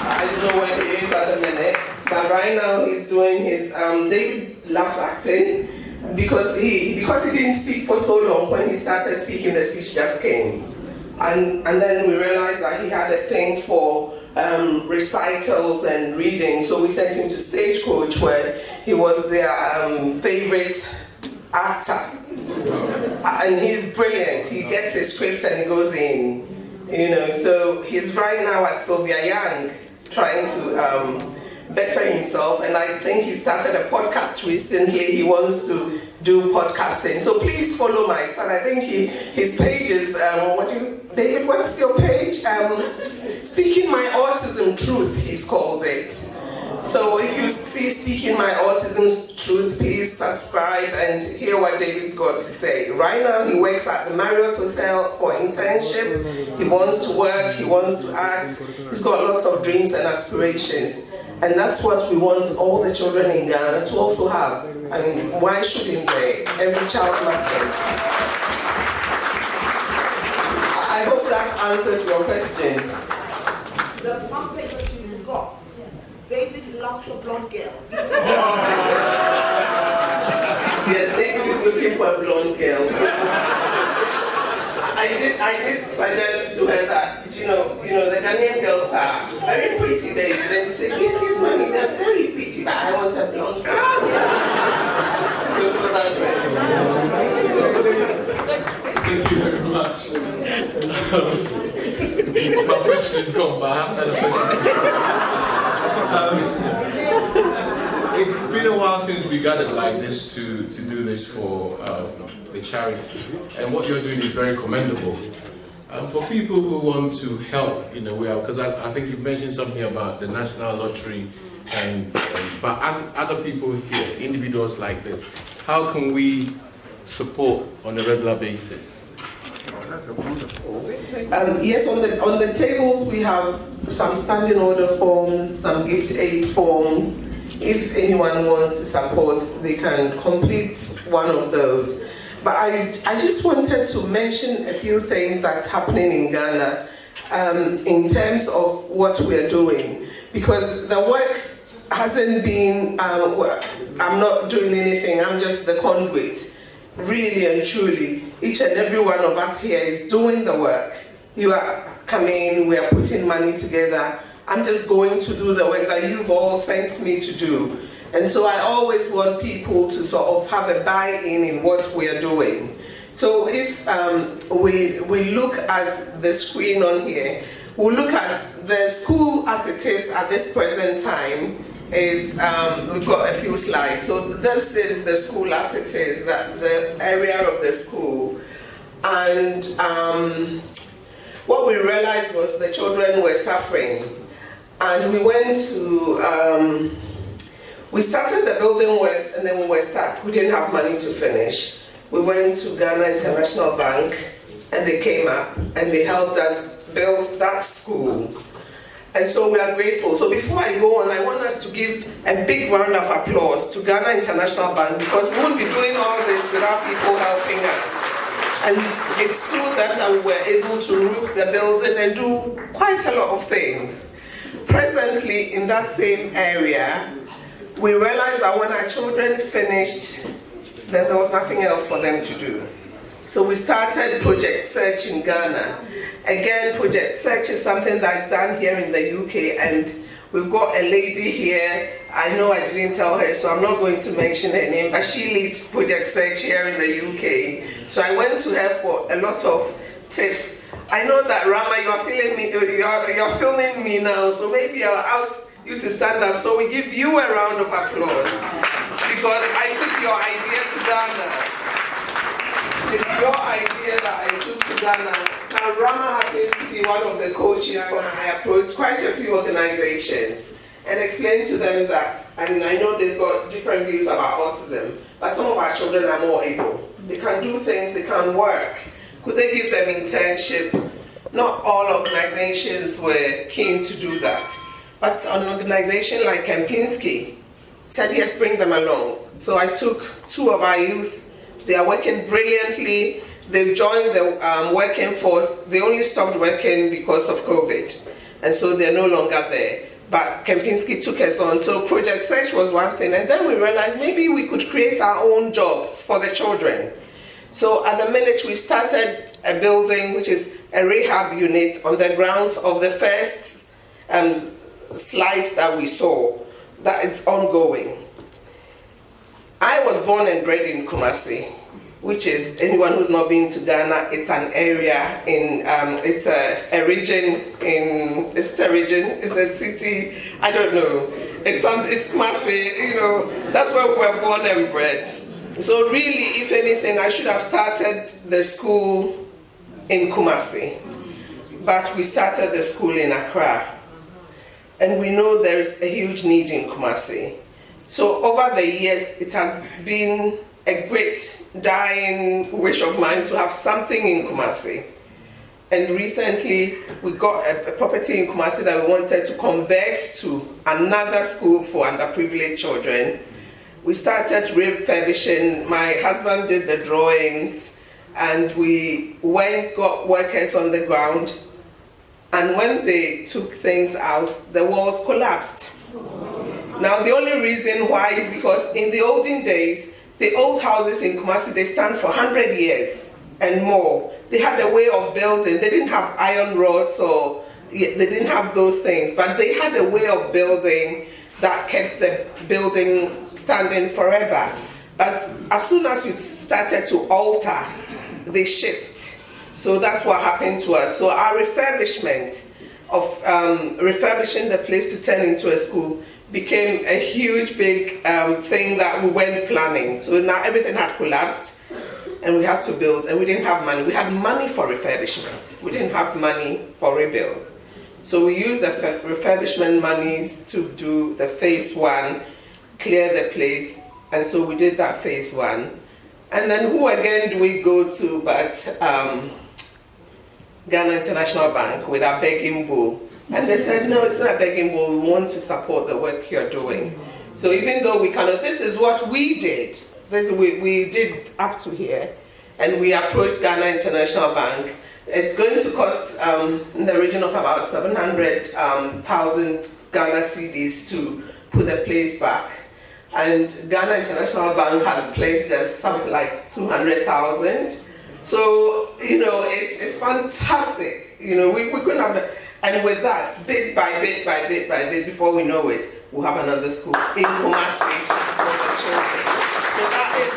I don't know where he is at the minute, but right now he's doing his. David loves acting because he didn't speak for so long. When he started speaking, the speech just came, and then we realized that he had a thing for recitals and reading. So we sent him to Stagecoach, where he was their favorite actor. And he's brilliant. He gets his script and he goes in, So he's right now at Sylvia Young, trying to better himself. And I think he started a podcast recently. He wants to do podcasting. So please follow my son. I think his page is David, what's your page? Speaking My Autism Truth, he's called it. So if you see Speaking My Autism Truth, please subscribe and hear what David's got to say. Right now he works at the Marriott Hotel for internship. He wants to work, he wants to act. He's got lots of dreams and aspirations. And that's what we want all the children in Ghana to also have. I mean, why shouldn't they? Every child matters. I hope that answers your question. There's one thing that you forgot. David loves a blonde girl. Yes, David is looking for a blonde girl. So I did suggest to her that, the Ghanaian girls are very pretty, David. And he said, yes, mommy, they're very pretty, but I want a blonde girl. So that's it. Thank you very much. My question is gone, but I haven't had a question. It's been a while since we gathered like this to do this for the charity, and what you're doing is very commendable. For people who want to help in a way, because I think you mentioned something about the National Lottery, but other people here, individuals like this, how can we support on a regular basis? Yes, on the tables we have some standing order forms, some gift aid forms. If anyone wants to support, they can complete one of those. But I just wanted to mention a few things that's happening in Ghana in terms of what we're doing, because the work hasn't been, I'm not doing anything, I'm just the conduit. Really and truly, each and every one of us here is doing the work. You are coming, we are putting money together. I'm just going to do the work that you've all sent me to do. And so I always want people to sort of have a buy-in in what we're doing. So if we look at the screen on here, we'll look at the school as it is at this present time. We've got a few slides. So this is the school as it is, the area of the school. And what we realized was the children were suffering. And we went to, we started the building works and then we were stuck. We didn't have money to finish. We went to Ghana International Bank and they came up and they helped us build that school. And so we are grateful. So before I go on, I want us to give a big round of applause to Ghana International Bank, because we wouldn't be doing all this without people helping us. And it's through them that we were able to roof the building and do quite a lot of things. Presently, in that same area, we realized that when our children finished, then there was nothing else for them to do. So we started Project Search in Ghana. Again, Project Search is something that's done here in the UK, and we've got a lady here. I know I didn't tell her, so I'm not going to mention her name, but she leads Project Search here in the UK. So I went to her for a lot of tips. I know that Rama, you are feeling me, you're filming me now, so maybe I'll ask you to stand up. So we give you a round of applause, because I took your idea to Ghana. It's your idea that I took to Ghana. Now, Rama happens to be one of the coaches, so I approached quite a few organizations and explained to them that, and I know they've got different views about autism, but some of our children are more able. They can do things, they can work. Could they give them internship? Not all organizations were keen to do that, but an organization like Kempinski said, yes, bring them along. So I took 2 of our youth. They are working brilliantly. They've joined the working force. They only stopped working because of COVID, and so they're no longer there. But Kempinski took us on. So Project Search was one thing, and then we realized maybe we could create our own jobs for the children. So at the minute, we started a building which is a rehab unit on the grounds of the first slide that we saw. That is ongoing. I was born and bred in Kumasi, which is, anyone who's not been to Ghana, it's an area in, it's a region in, is it a region? It's a city, I don't know. It's Kumasi, you know, that's where we were born and bred. So really, if anything, I should have started the school in Kumasi, but we started the school in Accra. And we know there is a huge need in Kumasi. So over the years, it has been a great dying wish of mine to have something in Kumasi. And recently, we got a property in Kumasi that we wanted to convert to another school for underprivileged children. We started refurbishing. My husband did the drawings, and we got workers on the ground. And when they took things out, the walls collapsed. Now, the only reason why is because in the olden days, the old houses in Kumasi, they stand for 100 years and more. They had a way of building. They didn't have iron rods, or they didn't have those things, but they had a way of building that kept the building standing forever. But as soon as you started to alter, they shift. So that's what happened to us. So our refurbishment of refurbishing the place to turn into a school became a huge, big thing that we weren't planning. So now everything had collapsed and we had to build, and we didn't have money. We had money for refurbishment. We didn't have money for rebuild. So we used the refurbishment monies to do the phase 1, clear the place, and so we did that phase 1. And then who again do we go to but Ghana International Bank with our begging bowl. And they said, no, it's not a begging bowl, we want to support the work you're doing. So even though we cannot, this is what we did. We did up to here, and we approached Ghana International Bank. It's going to cost in the region of about 700,000 Ghana cedis to put the place back. And Ghana International Bank has pledged us something like 200,000. So, you know, it's fantastic. You know, we couldn't have that. And with that, bit by bit by bit by bit, before we know it, we'll have another school in Kumasi for the children. So that is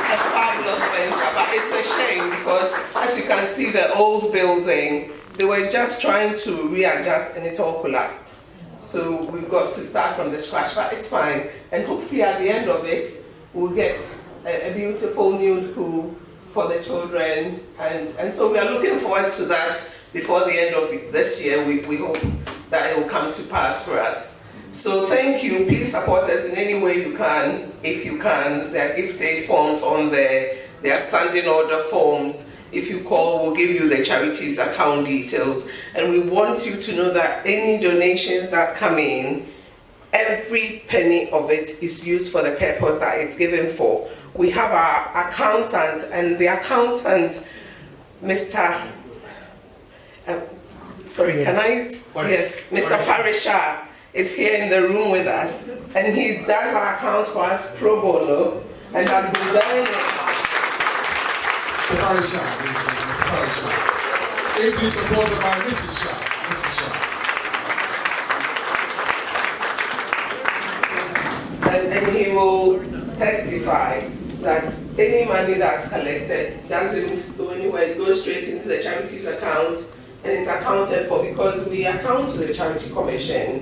a fabulous venture, but it's a shame because, as you can see, the old building, they were just trying to readjust and it all collapsed. So we've got to start from the scratch, but it's fine. And hopefully at the end of it, we'll get a beautiful new school for the children. And so we are looking forward to that. Before the end of this year, we hope that it will come to pass for us. So thank you. Please support us in any way you can, if you can. There are gift aid forms on there. There are standing order forms. If you call, we'll give you the charity's account details. And we want you to know that any donations that come in, every penny of it is used for the purpose that it's given for. We have our accountant, and the accountant, Mr. Mr. Parishar is here in the room with us, and he does our accounts for us pro bono, and has been doing it. Mr. Parishar, ably supported by Mrs. Shah. And he will testify that any money that's collected doesn't go anywhere, it goes straight into the charity's account. And it's accounted for because we account to the Charity Commission,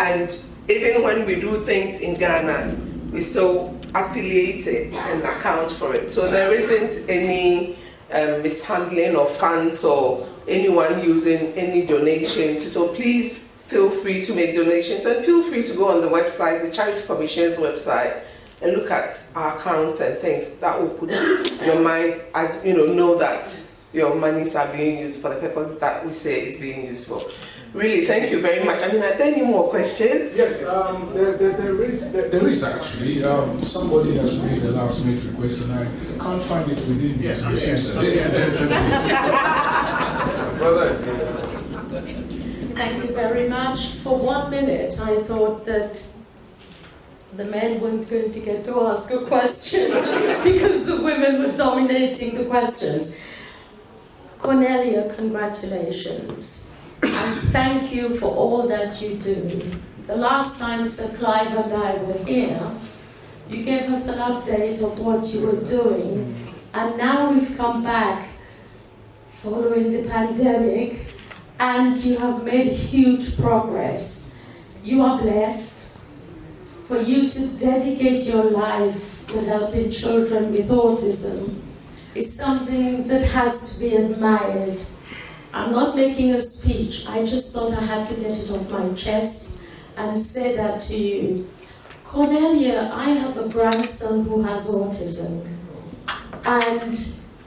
and even when we do things in Ghana, we still affiliate it and account for it. So there isn't any mishandling of funds or anyone using any donations. So please feel free to make donations, and feel free to go on the website, the Charity Commission's website, and look at our accounts and things. That will put your mind, as you know that your monies are being used for the purpose that we say is being used for. Really, thank you very much. I mean, are there any more questions? Yes, there is actually. Somebody has made a last minute request and I can't find it within me to refuse. Ladies and gentlemen, please. Thank you very much. For 1 minute, I thought that the men weren't going to get to ask a question because the women were dominating the questions. Cornelia, congratulations, and thank you for all that you do. The last time Sir Clive and I were here, you gave us an update of what you were doing, and now we've come back following the pandemic, and you have made huge progress. You are blessed. For you to dedicate your life to helping children with autism is something that has to be admired. I'm not making a speech, I just thought I had to get it off my chest and say that to you. Cornelia, I have a grandson who has autism, and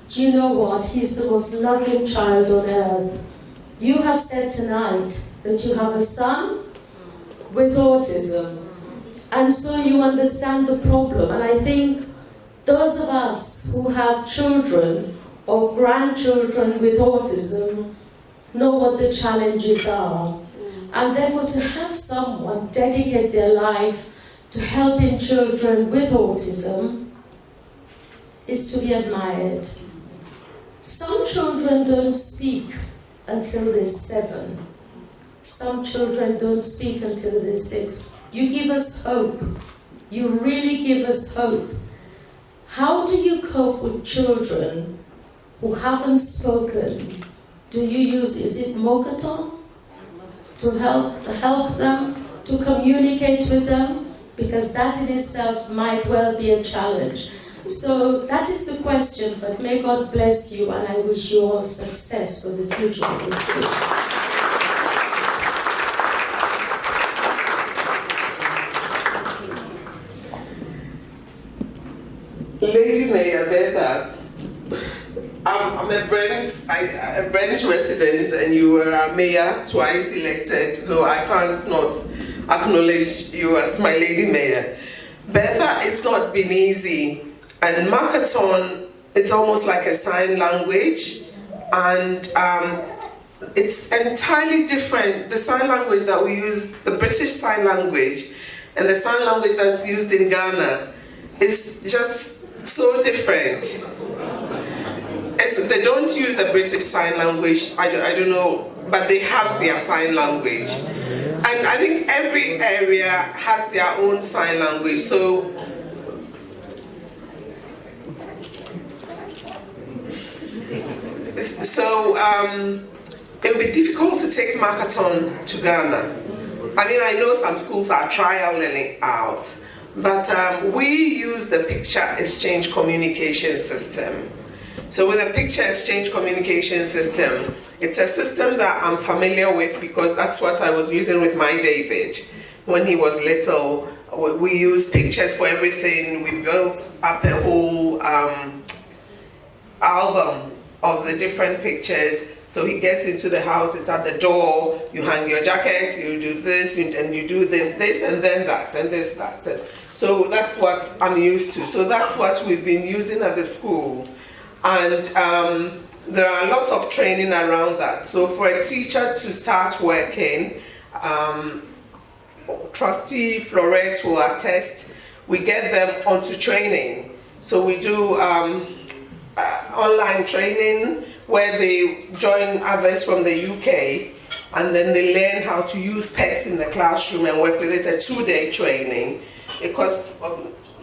do you know what? He's the most loving child on earth. You have said tonight that you have a son with autism, and so you understand the problem, and I think those of us who have children or grandchildren with autism know what the challenges are. And therefore to have someone dedicate their life to helping children with autism is to be admired. Some children don't speak until they're 7. Some children don't speak until they're 6. You give us hope. You really give us hope. How do you cope with children who haven't spoken? Do you use, is it Mokaton to help them? to communicate with them, because that in itself might well be a challenge. So that is the question, but may God bless you, and I wish you all success for the future of the school. Lady Mayor Betha, I'm a Brent resident, and you were a mayor twice elected, so I can't not acknowledge you as my Lady Mayor. Betha, it's not been easy, and Marketon, it's almost like a sign language, and it's entirely different. The sign language that we use, the British Sign Language, and the sign language that's used in Ghana is just so different. They don't use the British Sign Language, I don't know, but they have their sign language. And I think every area has their own sign language. So it would be difficult to take Marketon to Ghana. I mean, I know some schools are trialing it out, but we use the Picture Exchange Communication System. So with the Picture Exchange Communication System, it's a system that I'm familiar with because that's what I was using with my David. When he was little, we used pictures for everything. We built up a whole album of the different pictures. So he gets into the house, it's at the door, you hang your jacket, you do this, and you do this, and then that, and this, that. So that's what I'm used to. So that's what we've been using at the school. And there are lots of training around that. So for a teacher to start working, Trustee Florette will attest, we get them onto training. So we do online training where they join others from the UK, and then they learn how to use PECS in the classroom and work with it. It's a 2-day training. It costs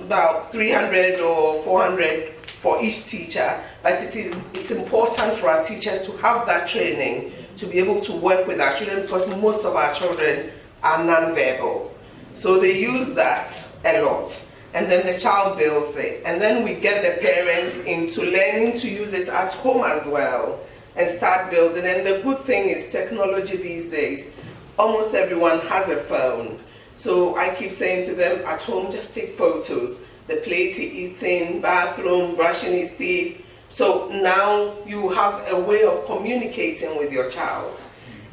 about 300 or 400 for each teacher, but it's important for our teachers to have that training to be able to work with our children, because most of our children are non-verbal. So they use that a lot, and then the child builds it, and then we get the parents into learning to use it at home as well and start building. And the good thing is technology these days, almost everyone has a phone. So I keep saying to them, at home, just take photos. The plate he eats in, bathroom, brushing his teeth. So now you have a way of communicating with your child.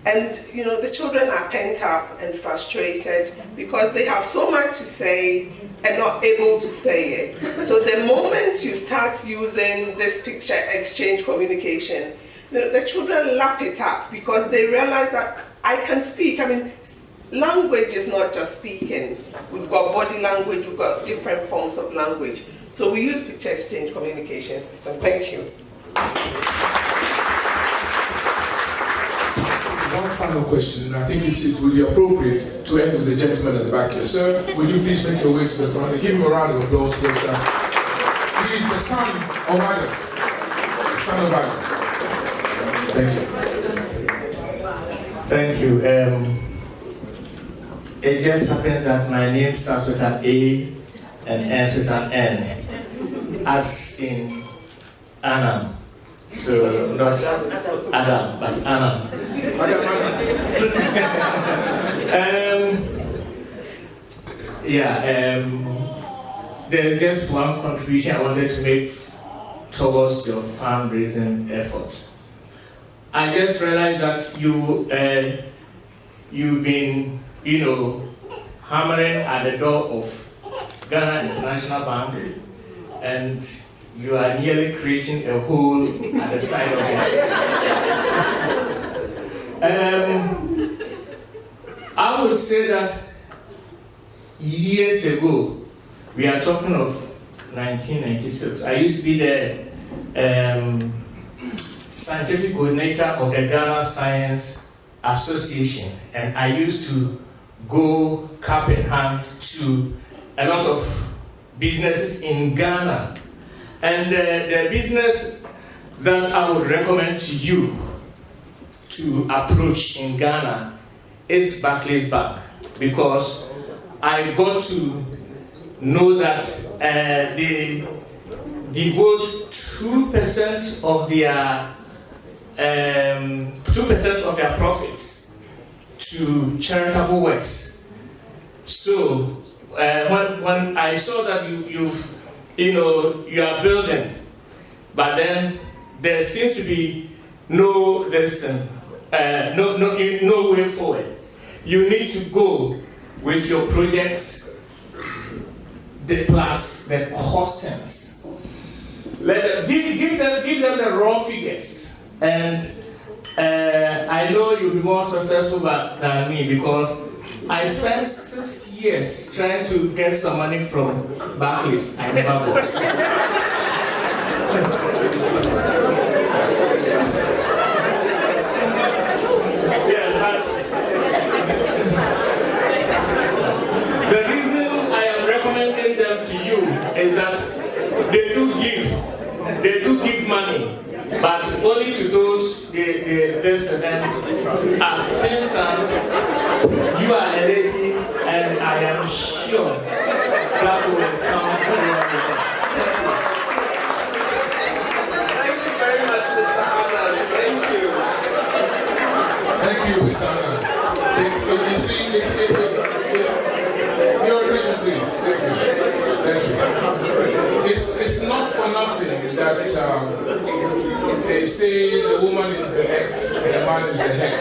And you know, the children are pent up and frustrated because they have so much to say and not able to say it. So the moment you start using this picture exchange communication, the children lap it up because they realize that I can speak. I mean, language is not just speaking. We've got body language, we've got different forms of language. So we use picture exchange communication system. Thank you. One final question, and I think it will be appropriate to end with the gentleman at the back here. Sir, would you please make your way to the front and give him a round of applause, please, sir. He is the son of Adam. The son of Adam. Thank you. Thank you. It just happened that my name starts with an A and ends with an N, as in Anna. So not Adam, but Anna. There's just one contribution I wanted to make towards your fundraising effort. I just realized that you've been, hammering at the door of Ghana International Bank, and you are nearly creating a hole at the side of it. I would say that years ago, we are talking of 1996, I used to be the scientific coordinator of the Ghana Science Association, and I used to go cap in hand to a lot of businesses in Ghana. And the business that I would recommend to you to approach in Ghana is Barclays Bank. because I got to know that they devote 2% of their 2% of their profits to charitable works. So when I saw that you are building, but then there seems to be no way forward. You need to go with your projects plus the costings. Give them the raw figures, and I know you'll be more successful than me because I spent 6 years trying to get some money from Barclays. I never got. The reason I am recommending them to you is that they do give money, but only to those this and as things stand, you are a lady, and I am sure that will sound very well. Thank you very much, Mr. Alan. Thank you. Thank you, Mr. Alan. Your attention, please. Thank you. Thank you. It's not for nothing that they say the woman is the head and the man is the head.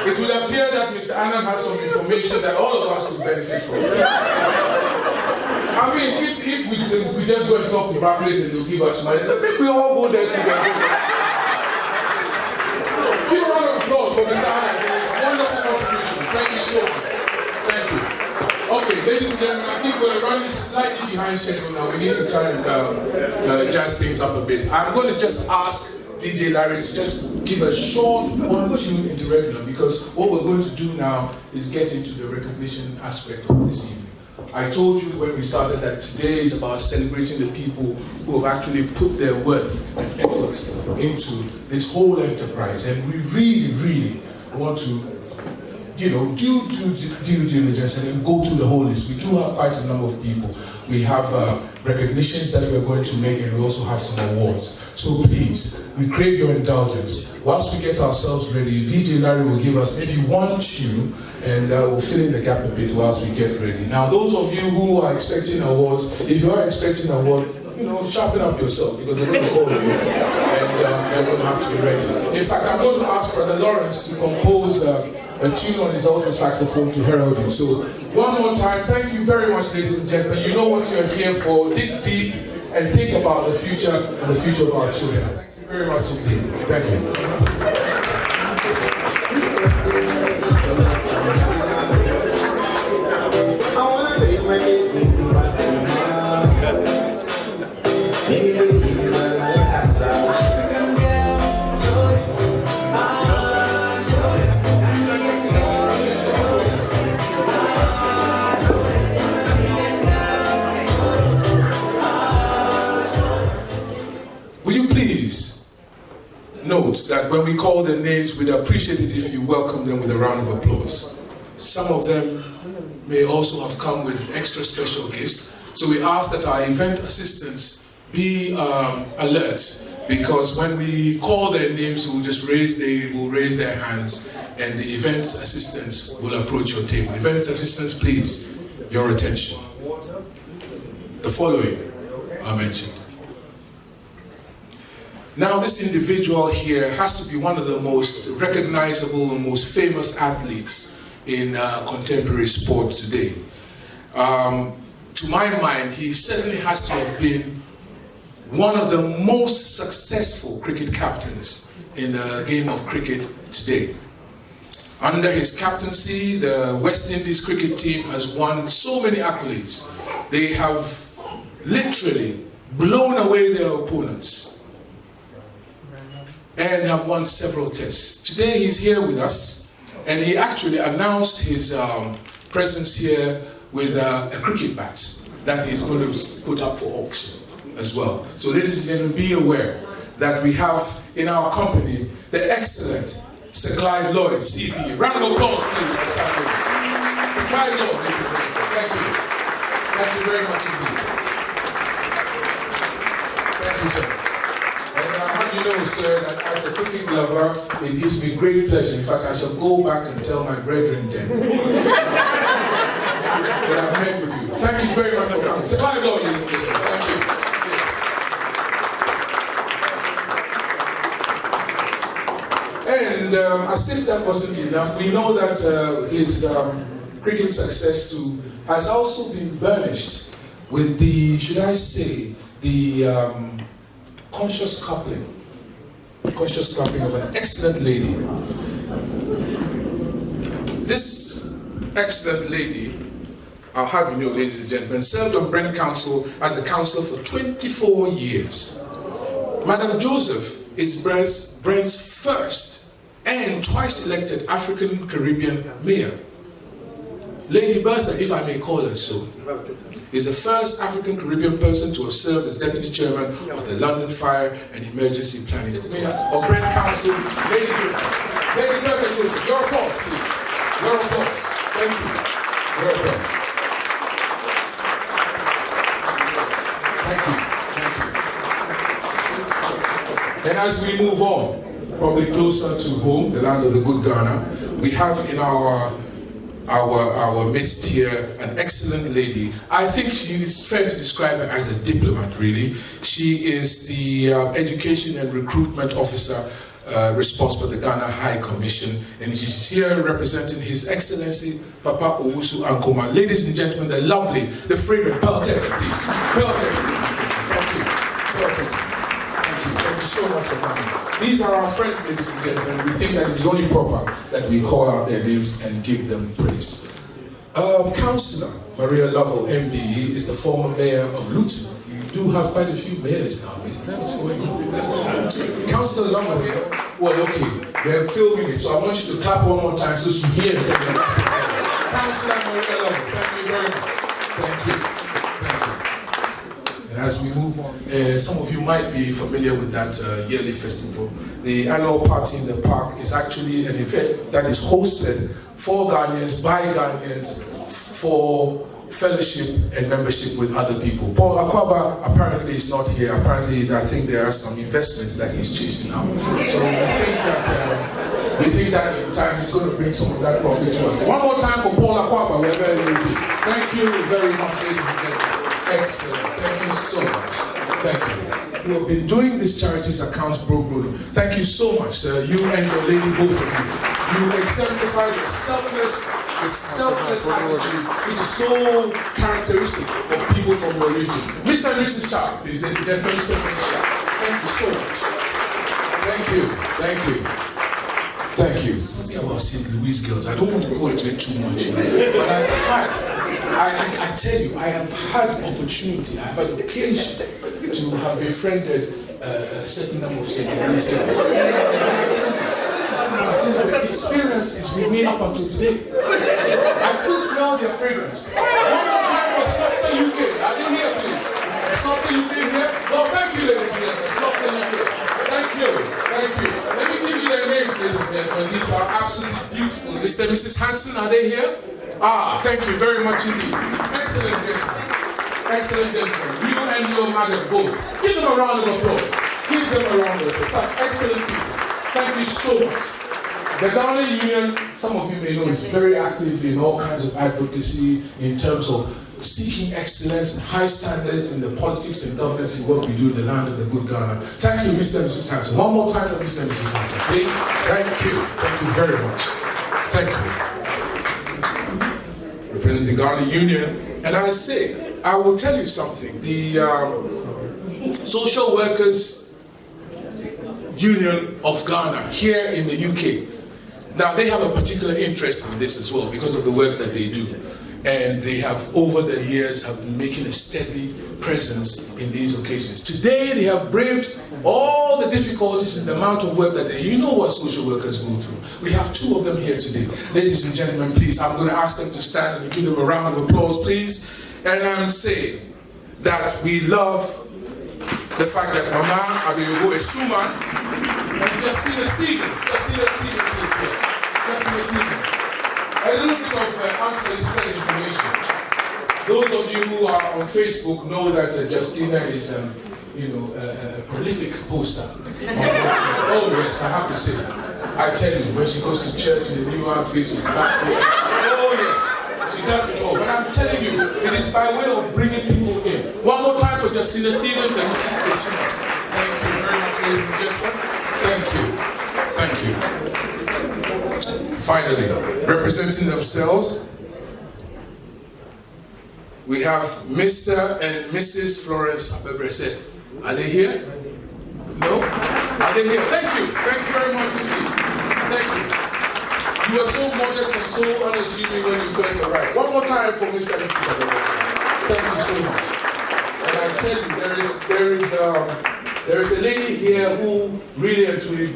It will appear that Mr. Anand has some information that all of us could benefit from. I mean, if we just go and talk to Barclays and they'll give us money, we all go there together. Give a round of applause for Mr. Anand. Wonderful contribution. Thank you so much. Thank you. Okay, ladies and gentlemen, I think we're running slightly behind schedule now. We need to try and jazz things up a bit. I'm going to just ask DJ Larry to just give a short one-tune interregnum, because what we're going to do now is get into the recognition aspect of this evening. I told you when we started that today is about celebrating the people who have actually put their worth and effort into this whole enterprise, and we really, really want to do due diligence and then go through the whole list. We do have quite a number of people. We have recognitions that we're going to make, and we also have some awards. So please, we crave your indulgence. Whilst we get ourselves ready, DJ Larry will give us maybe one tune, and we'll fill in the gap a bit whilst we get ready. Now, those of you who are expecting awards, if you are expecting an award, sharpen up yourself, because they're going to call you, and you're going to have to be ready. In fact, I'm going to ask Brother Lawrence to compose a tune on his alto saxophone to herald you. So, one more time, thank you very much, ladies and gentlemen. You know what you're here for. Dig deep and think about the future and the future of our children. Thank you very much indeed. Thank you. Note that when we call their names, we'd appreciate it if you welcome them with a round of applause. Some of them may also have come with extra special gifts, so we ask that our event assistants be alert, because when we call their names, they will raise their hands, and the event assistants will approach your table. Event assistants, please, your attention. The following are mentioned. Now, this individual here has to be one of the most recognizable and most famous athletes in contemporary sport today. To my mind, he certainly has to have been one of the most successful cricket captains in the game of cricket today. Under his captaincy, the West Indies cricket team has won so many accolades. They have literally blown away their opponents and have won several tests. Today he's here with us, and he actually announced his presence here with a cricket bat that he's going to put up for auction as well. So ladies and gentlemen, be aware that we have in our company the excellent Sir Clive Lloyd, CB. Round of applause, please, for Sir Clive Lloyd, ladies and gentlemen. Thank you. Thank you very much indeed. Thank you, sir. And how do you know, sir, that as a cricket lover, it gives me great pleasure. In fact, I shall go back and tell my brethren then that I've met with you. Thank you very much for coming. Sir Clive Lloyd, ladies and gentlemen. Thank you. And as if that wasn't enough, we know that his cricket success too has also been burnished with the, should I say, the conscious clapping of an excellent lady. This excellent lady, I'll have you know, ladies and gentlemen, served on Brent Council as a councillor for 24 years. Madam Joseph is Brent's first and twice elected African Caribbean mayor. Lady Bertha, if I may call her so, is the first African Caribbean person to have served as deputy chairman of the London Fire and Emergency Planning Authority of Brent Council. Lady Bertha. Lady Bertha, your applause, please. Your applause. Thank you. Your applause. Thank you. And as we move on, probably closer to home, the land of the good Ghana, we have in our midst here an excellent lady. I think it's fair to describe her as a diplomat, really. She is the Education and Recruitment Officer responsible for the Ghana High Commission, and she's here representing His Excellency Papa Owusu Ankoma. Ladies and gentlemen, the lovely, the fragrant Pearl Tete, please. Pearl Tete. Thank you. Pearl Tete. Thank you so much for coming. These are our friends, ladies and gentlemen. We think that it's only proper that we call out their names and give them praise. Councillor Maria Lovell, MBE, is the former mayor of Luton. You do have quite a few mayors now, Mr. What's going on? Councillor Lovell here, well, okay, they're filming it, so I want you to clap one more time so she hears it. Councillor Maria Lovell, thank you very much. Thank you. And as we move on, some of you might be familiar with that yearly festival. The annual party in the park is actually an event that is hosted for Ghanaians, by Ghanaians, for fellowship and membership with other people. Paul Akwaba apparently is not here. Apparently, I think there are some investments that he's chasing out. So we think that in time he's going to bring some of that profit to us. One more time for Paul Akwaba, wherever he may be. Thank you very much, ladies and gentlemen. Excellent. Thank you so much. Thank you. You have been doing this charities accounts pro bono. Thank you so much, sir. You and your lady, both of you. You exemplify the selfless attitude which is so characteristic of people from your region. Mr. and Mrs. Sharp, please, Mr. and Mrs. Sharp. Thank you so much. Thank you. Thank you. Thank you. Something about St. Louis girls. I don't want to go into it too much, but I tell you, I have had opportunity, I have had occasion to have befriended a certain number of St. Louis girls. And I tell you, the experience is with me up until today. I still smell their fragrance. One more time for Snopsa UK. Are they here, please? Snopsa UK here? Well, thank you, ladies and gentlemen. Snopsa UK. Thank you. Thank you. Let me give you their names, ladies and gentlemen. These are absolutely beautiful. Mr. and Mrs. Hanson, are they here? Ah, thank you very much indeed. Excellent gentlemen. Excellent gentlemen. You and your mother both. Give them a round of applause. Give them a round of applause. Such excellent people. Thank you so much. The Ghana Union, some of you may know, is very active in all kinds of advocacy in terms of seeking excellence and high standards in the politics and governance in what we do in the land of the good Ghana. Thank you, Mr. and Mrs. Hanson. One more time for Mr. and Mrs. Hanson, please. Thank you. Thank you very much. Thank you. Representing the Ghana Union. And I say, I will tell you something. The Social Workers Union of Ghana here in the UK, now they have a particular interest in this as well because of the work that they do. And they have, over the years, have been making a steady presence in these occasions. Today, they have braved all the difficulties and the amount of work that they, you know what social workers go through. We have two of them here today. Ladies and gentlemen, please, I'm going to ask them to stand and give them a round of applause, please. And I'm saying that we love the fact that Mama Adeyobo Esuman and Justina Stevens is here. Justina Stevens. A little bit of unsolicited information. Those of you who are on Facebook know that Justina is a prolific poster. Oh yes, I have to say. I tell you, when she goes to church in the new outfit, she's back here. Oh yes, she does it all. But I'm telling you, it is by way of bringing people in. One more time for Justina Stevens and Mrs. Esuma. Thank you very much, ladies and gentlemen. Thank you. Finally, representing themselves, we have Mr. and Mrs. Florence Abebrese. Are they here? No? Are they here? Thank you. Thank you very much indeed. Thank you. You were so modest and so unassuming when you first arrived. One more time for Mr. and Mrs. Abebrese. Thank you so much. And I tell you, there is a lady here who really and truly,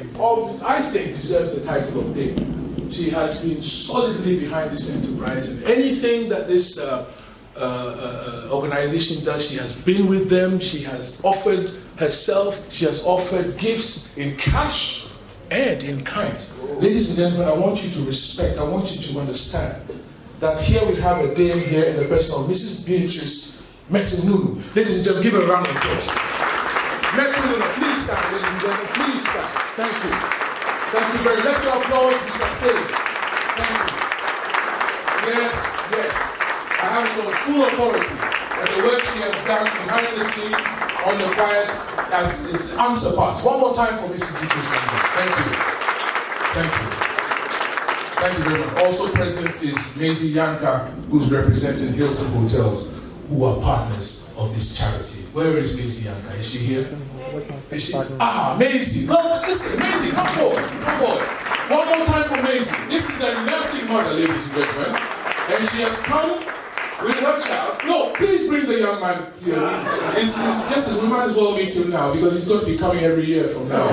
I think, deserves the title of Dame. She has been solidly behind this enterprise, and anything that this organization does, she has been with them. She has offered herself. She has offered gifts in cash and in kind. Ladies and gentlemen, I want you to respect, I want you to understand that here we have a dame here in the person of Mrs. Beatrice Metinunu. Ladies and gentlemen, give her a round of applause. Metinunu, please stand, ladies and gentlemen, please stand. Thank you. Thank you very much. Let your applause be sustained. Thank you. Yes. I have it on full authority that the work she has done behind the scenes, on the quiet, is unsurpassed. One more time for Mrs. Beatrice. Thank you. Thank you very much. Also present is Maisie Yanka, who's representing Hilton Hotels, who are partners of this charity. Where is Maisie Yanka? Is she here? Is she? Maisie. Well, listen, Maisie, come forward. One more time for Maisie. This is a nursing mother, ladies and gentlemen. And she has come with her child. No, please bring the young man here. It's just as we might as well meet him now because he's going to be coming every year from now.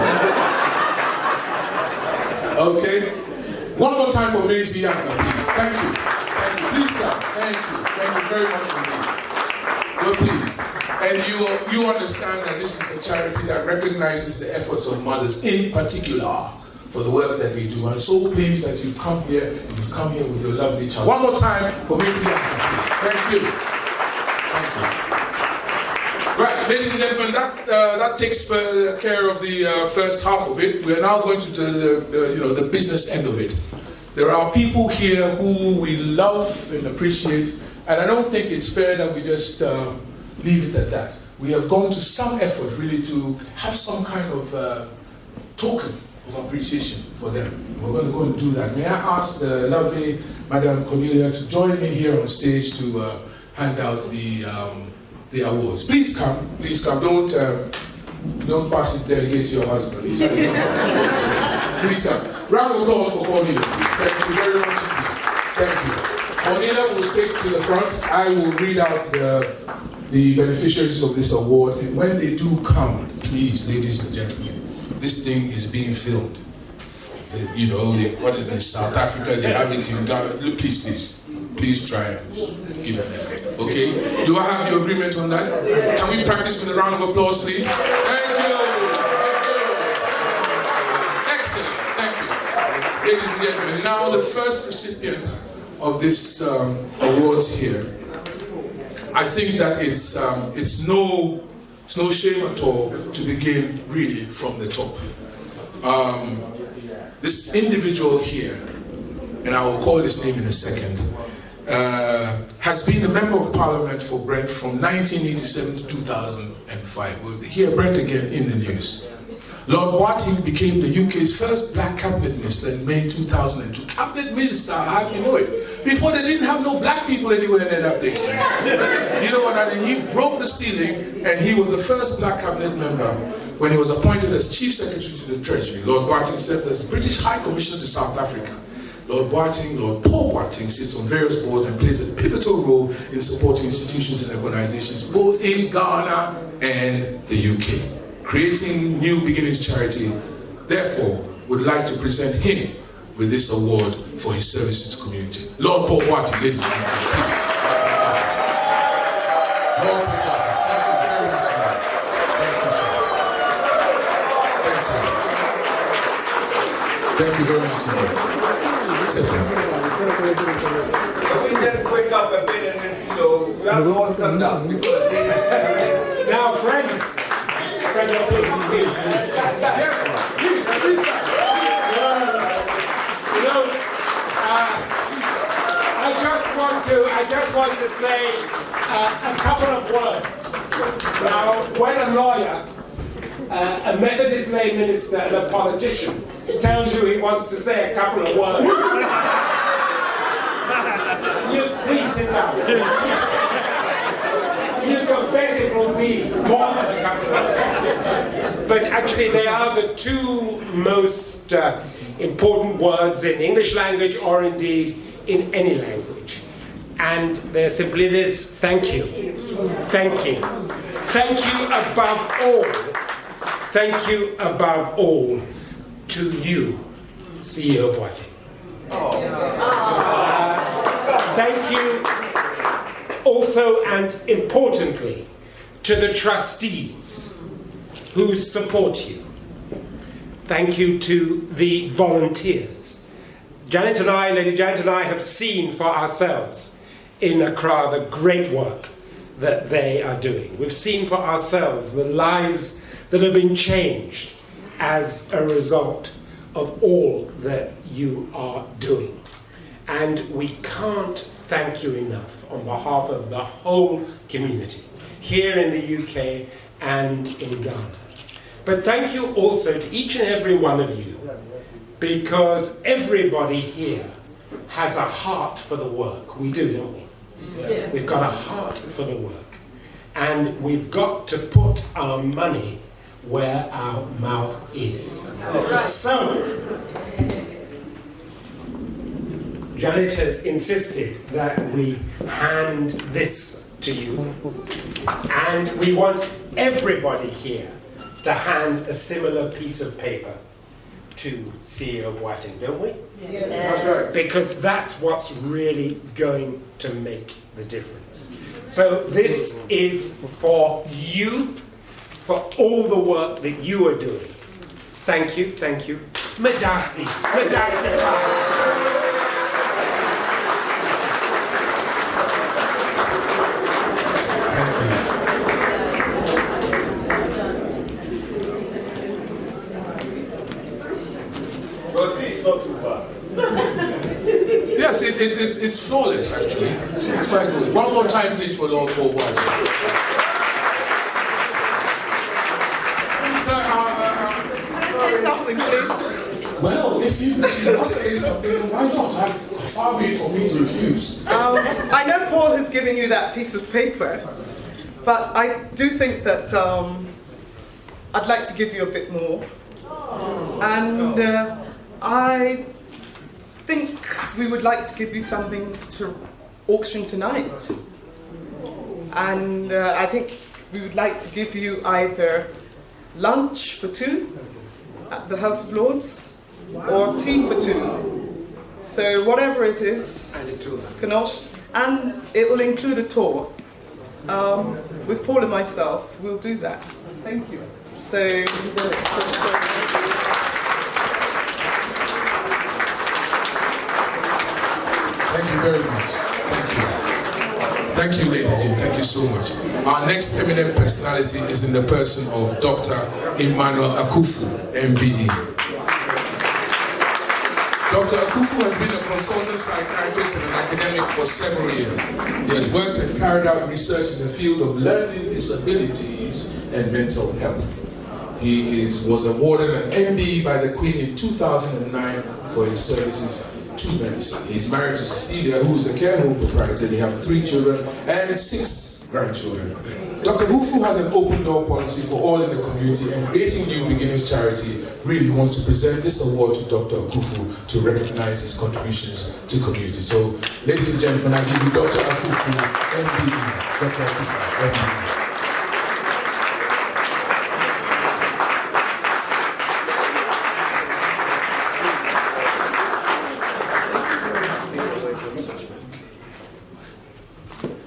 Okay? One more time for Maisie Yanka, please. Thank you. Please come. Thank you very much indeed. Well, please. And you understand that this is a charity that recognizes the efforts of mothers in particular for the work that we do. I'm so pleased that you've come here with your lovely child. One more time for Maisie Yanka, please. Thank you. Right, ladies and gentlemen, that takes care of the first half of it. We're now going to the business end of it. There are people here who we love and appreciate, and I don't think it's fair that we just leave it at that. We have gone to some effort really to have some kind of token of appreciation for them. We're going to go and do that. May I ask the lovely Madam Cornelia to join me here on stage to hand out the awards. Please come. Don't pass it, delegate to your husband. Please come. Round of applause for Cornelia, please. Thank you very much indeed. Thank you. Cornelia will take to the front. I will read out the beneficiaries of this award, and when they do come, please, ladies and gentlemen, this thing is being filmed. What is it, South Africa, they have it in Ghana. Please try and give an effort, okay? Do I have your agreement on that? Can we practice with a round of applause, please? Thank you. Excellent, thank you. Ladies and gentlemen, now the first recipient of this awards here, I think that it's no shame at all to begin really from the top. This individual here, and I will call his name in a second, has been a member of Parliament for Brent from 1987 to 2005. We'll hear Brent again in the news. Lord Boating became the UK's first black cabinet minister in May 2002. Cabinet minister, how do you know it? Before they didn't have no black people anywhere in that place. You know what I mean? He broke the ceiling, and he was the first black cabinet member when he was appointed as Chief Secretary to the Treasury. Lord Boating served as British High Commissioner to South Africa. Lord Paul Boating sits on various boards and plays a pivotal role in supporting institutions and organizations both in Ghana and the UK. Creating New Beginnings Charity, therefore, would like to present him with this award for his service to the community. Lord Paul Boating, ladies and gentlemen, please. Lord Paul Boating, thank you very much, man. Thank you, sir. Thank you very much. Sit down. We just wake up a bit and then, you know, we have to all stand up. Now, friends, please. Yes, please. You know, I just want to say a couple of words. Now, when a lawyer, a Methodist lay minister, and a politician tells you he wants to say a couple of words, you please sit down. You can bet it will be more than a couple of words. But actually, they are the two most important words in the English language, or indeed in any language. And they're simply this: thank you. Thank you. Thank you above all. Thank you above all to you, CEO Boite. Thank you also and importantly to the trustees who support you. Thank you to the volunteers. Lady Janet and I have seen for ourselves in Accra the great work that they are doing. We've seen for ourselves the lives that have been changed as a result of all that you are doing. And we can't thank you enough on behalf of the whole community here in the UK and in Ghana. But thank you also to each and every one of you, because everybody here has a heart for the work. We do, don't we? Yes. We've got a heart for the work. And we've got to put our money where our mouth is. So, Janet has insisted that we hand this to you. And we want everybody here to hand a similar piece of paper to CEO Boite, don't we? Yes. That's right. Because that's what's really going to make the difference. So this is for you, for all the work that you are doing. Thank you, thank you. Madasi. Not too far. Yes, it's flawless actually. It's quite good. One more time, please, for Lord Paul White. So, can I say something, please? Well, if you must say something, why not? Far be it for me to refuse. I know Paul has given you that piece of paper, but I do think that I'd like to give you a bit more. And I think we would like to give you something to auction tonight. And I think we would like to give you either lunch for two at the House of Lords or tea for two. So whatever it is, and it will include a tour. With Paul and myself, we'll do that. Thank you. So. Thank you very much. Thank you. Thank you, Lady Jane. Thank you so much. Our next eminent personality is in the person of Dr. Emmanuel Akufu, MBE. Dr. Akufu has been a consultant psychiatrist and an academic for several years. He has worked and carried out research in the field of learning disabilities and mental health. He was awarded an MBE by the Queen in 2009 for his services to medicine. He's married to Cecilia, who is a care home proprietor. They have 3 children and 6 grandchildren. Dr. Akufu has an open door policy for all in the community, and Creating New Beginnings Charity really wants to present this award to Dr. Akufu to recognize his contributions to community. So, ladies and gentlemen, I give you Dr. Akufu, MBE. Dr. Akufu, MBE.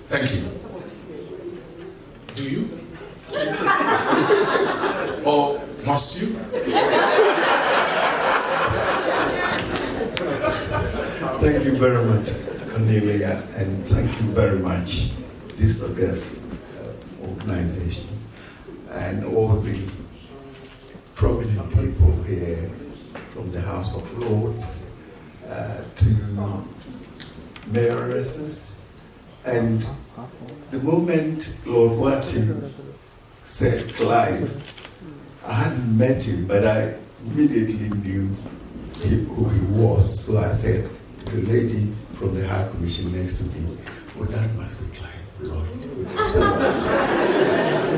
Thank you. Do you? Or must you? Thank you very much, Cornelia, and thank you very much, this august organization, and all the prominent people here, from the House of Lords to mayoresses. And the moment Lord Wati said Clive, I hadn't met him, but I immediately knew who he was. So I said to the lady from the High Commission next to me, oh, that must be Clive Lloyd.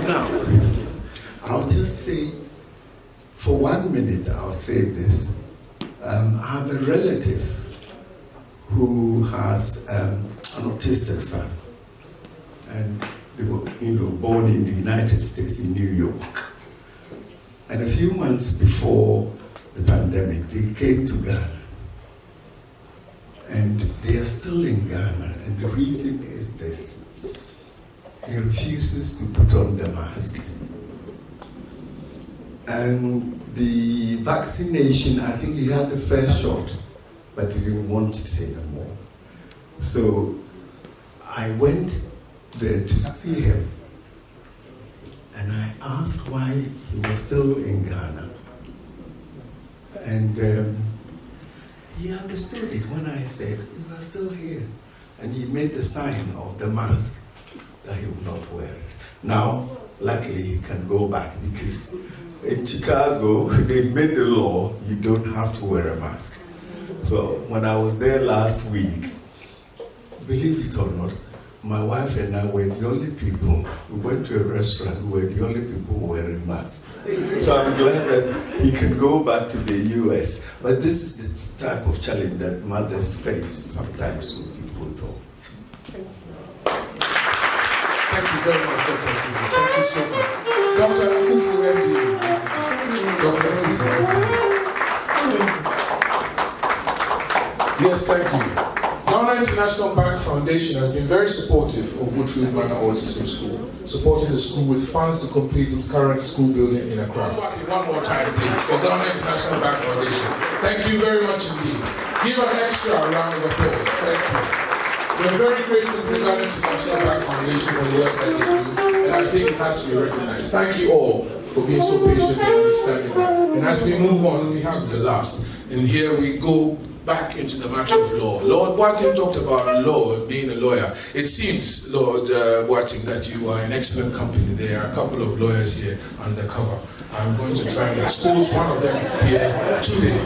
Now, I'll just say, for 1 minute, I'll say this. I have a relative who has an autistic son, and they were, born in the United States, in New York. And a few months before the pandemic, they came to Ghana. And they are still in Ghana, and the reason is this. He refuses to put on the mask. And the vaccination, I think he had the first shot, but he didn't want to take no more. So I went there to see him, and I asked why he was still in Ghana. And he understood it when I said, you are still here. And he made the sign of the mask that he would not wear it. Now, luckily he can go back, because in Chicago, they made the law, you don't have to wear a mask. So when I was there last week, believe it or not, my wife and I were the only people, we went to a restaurant, we were the only people wearing masks. So I'm glad that he can go back to the US. But this is the type of challenge that mothers face sometimes with people with autism. Thank you very much, Dr. Akufu. Thank you so much. Dr. Akufu, MBA. Dr. Akufu, MBA. Yes, thank you. Ghana International Bank Foundation has been very supportive of Woodfield Manor Autism School, supporting the school with funds to complete its current school building in Accra. One more time, please, for Ghana International Bank Foundation. Thank you very much indeed. Give an extra round of applause. Thank you. We're very grateful to the Ghana International Bank Foundation for the work that they do, and I think it has to be recognized. Thank you all for being so patient and understanding that. And as we move on, we have to the last. And here we go back into the matter of law. Lord Boateng talked about law and being a lawyer. It seems, Lord Boateng, that you are in excellent company. There are a couple of lawyers here undercover. I'm going to try and expose one of them here today.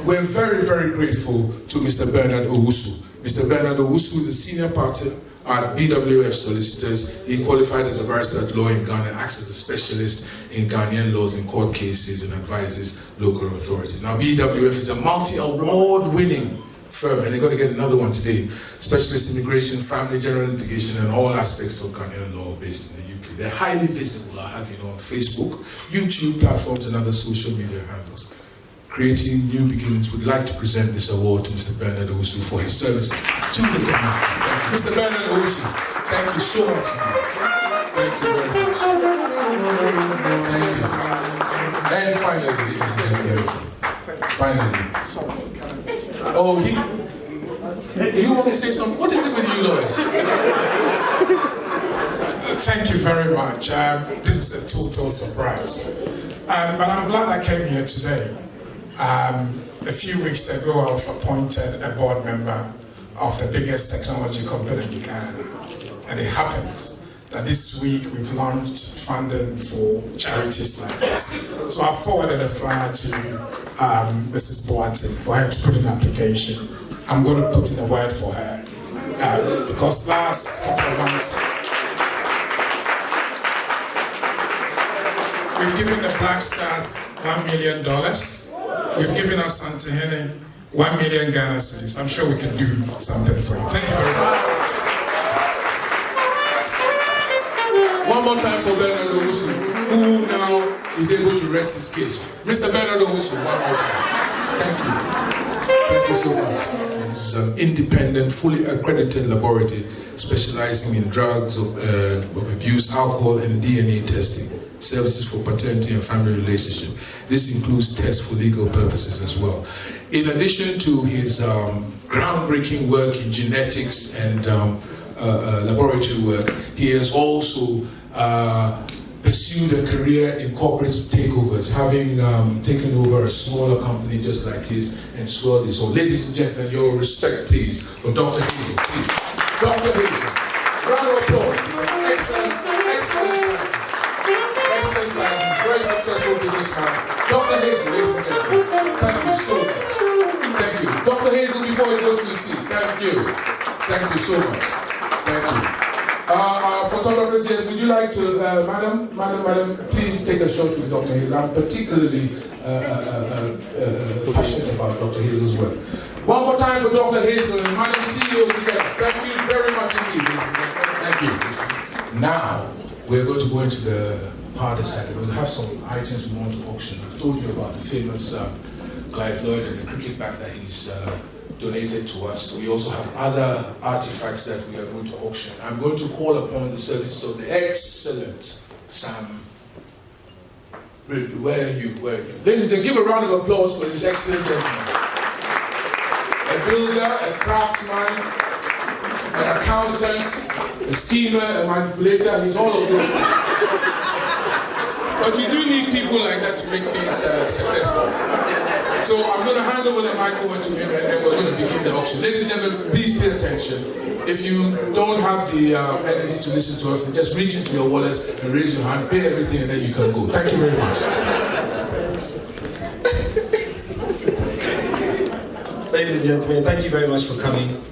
We're very, very grateful to Mr. Bernard Owusu. Mr. Bernard Owusu is a senior partner at BWF Solicitors. He qualified as a barrister at law in Ghana and acts as a specialist in Ghanaian laws in court cases and advises local authorities. Now, BWF is a multi-award-winning firm, and they're going to get another one today. Specialist immigration, family, general litigation, and all aspects of Ghanaian law based in the UK. They're highly visible, I have on Facebook, YouTube platforms, and other social media handles. Creating New Beginnings would like to present this award to Mr. Bernard Owusu for his services to the community. Mr. Bernard Owusu, thank you so much. Thank you very much. Thank you. And finally, ladies and gentlemen, finally. Oh, you want to say something? What is it with you lawyers? Thank you very much. This is a total surprise. But I'm glad I came here today. A few weeks ago, I was appointed a board member of the biggest technology company in Ghana. And it happens that this week we've launched funding for charities like this. So I forwarded a flyer to Mrs. Boateng for her to put in an application. I'm going to put in a word for her. Because last couple of months, we've given the Black Stars $1 million. We've given our Santehene 1 million Ghana cedis. I'm sure we can do something for you. Thank you very much. One more time for Bernard Owusu, who now is able to rest his case. Mr. Bernard Owusu, one more time. Thank you. Thank you so much. This is an independent, fully accredited laboratory specializing in drugs of abuse, alcohol, and DNA testing. Services for paternity and family relationship. This includes tests for legal purposes as well. In addition to his groundbreaking work in genetics and laboratory work, he has also pursued a career in corporate takeovers, having taken over a smaller company just like his and swelled it. So, ladies and gentlemen, your respect, please, for Dr. Hazel, please. Dr. Hazel, round of applause. He's an excellent scientist. Excellent scientist, very successful businessman. Dr. Hazel, ladies and gentlemen, thank you so much. Thank you. Dr. Hazel, before he goes to his seat, thank you. Thank you so much. Thank you. Photographers, yes, would you like to, madam, please take a shot with Dr. Hazel. I'm particularly passionate about Dr. Hazel's work. One more time for Dr. Hazel and Madam CEO together. Thank you very much indeed. Thank you. Now, we're going to go into the harder side. We'll have some items we want to auction. I've told you about the famous Clive Lloyd and the cricket bat that he's donated to us. We also have other artifacts that we are going to auction. I'm going to call upon the services of the excellent Sam. Where are you? Ladies and gentlemen, give a round of applause for this excellent gentleman. A builder, a craftsman, an accountant, a schemer, a manipulator, he's all of those things. But you do need people like that to make things successful. So I'm going to hand over the mic over to him and then we're going to begin the auction. Ladies and gentlemen, please pay attention. If you don't have the energy to listen to us, just reach into your wallets and raise your hand, pay everything and then you can go. Thank you very much. Ladies and gentlemen, thank you very much for coming.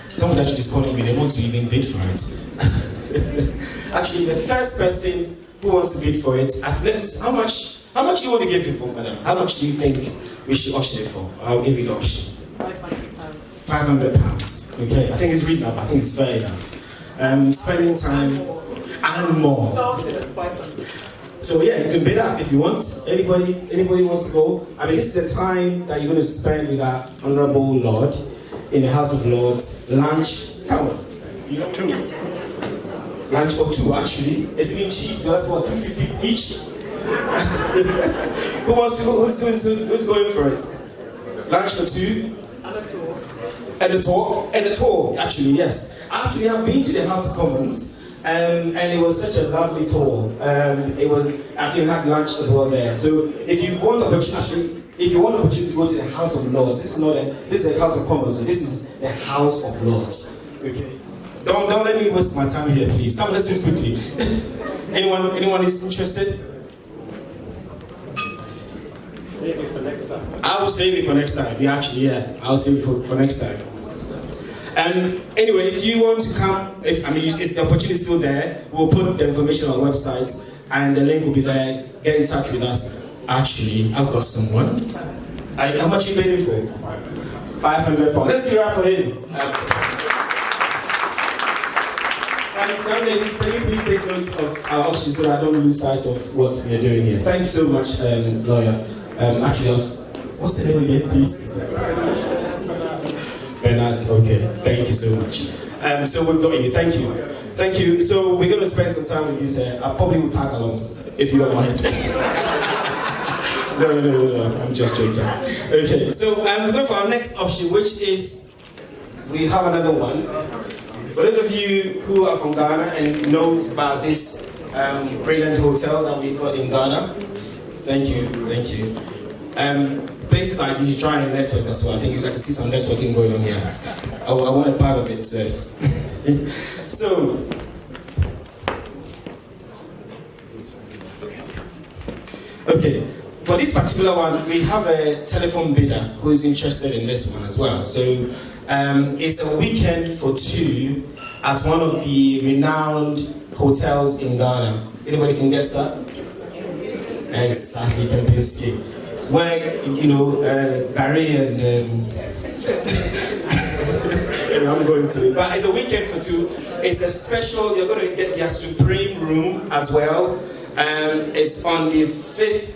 Someone actually is calling me, they want to even bid for it. Actually, the first person who wants to bid for it, how much do you want to give it for, madam? How much do you think we should auction it for? I'll give you the option. £500. Okay, I think it's reasonable. I think it's fair enough. Spending time and more. So yeah, you can bid up if you want. Anybody wants to go? I mean, this is a time that you're going to spend with our Honourable Lord in the House of Lords. Lunch, come on. You know, lunch for two actually. It's even cheap, so that's what, $2.50 each. Who's going for it? Lunch for two. And the tour, actually, yes. Actually, I've been to the House of Commons, and it was such a lovely tour. Actually had lunch as well there. So if you want opportunity to go to the House of Lords, this is the House of Commons, so this is the House of Lords. Okay. Don't let me waste my time here, please. Come, let's do it quickly. Anyone is interested? Save it for next time. I will save it for next time. I'll save it for next time. Anyway, if you want to come, if the opportunity is still there, we'll put the information on our website and the link will be there. Get in touch with us. Actually, I've got someone. How much are you paying for? £500. Let's give it up for him. Now, ladies, can you please take notes of our auction so I don't lose sight of what we are doing here? Thank you so much, lawyer. What's the name again, please? Bernard, okay. Thank you so much. So we've got you. Thank you. Thank you. So we're going to spend some time with you, sir. I probably will tag along, if you don't mind. No. I'm just joking. Okay, so we're going for our next option, which is, we have another one. For those of you who are from Ghana and knows about this brilliant hotel that we got in Ghana, thank you. Places like this, you try and network as well. I think you can see some networking going on here. I want a part of it, sir. So, okay, for this particular one, we have a telephone bidder who is interested in this one as well. So, it's a weekend for two at one of the renowned hotels in Ghana. Anybody can guess that? Exactly, Kempinski. Where, Barry and I'm going to it. But it's a weekend for two. It's a special, you're going to get their supreme room as well. It's on the 5th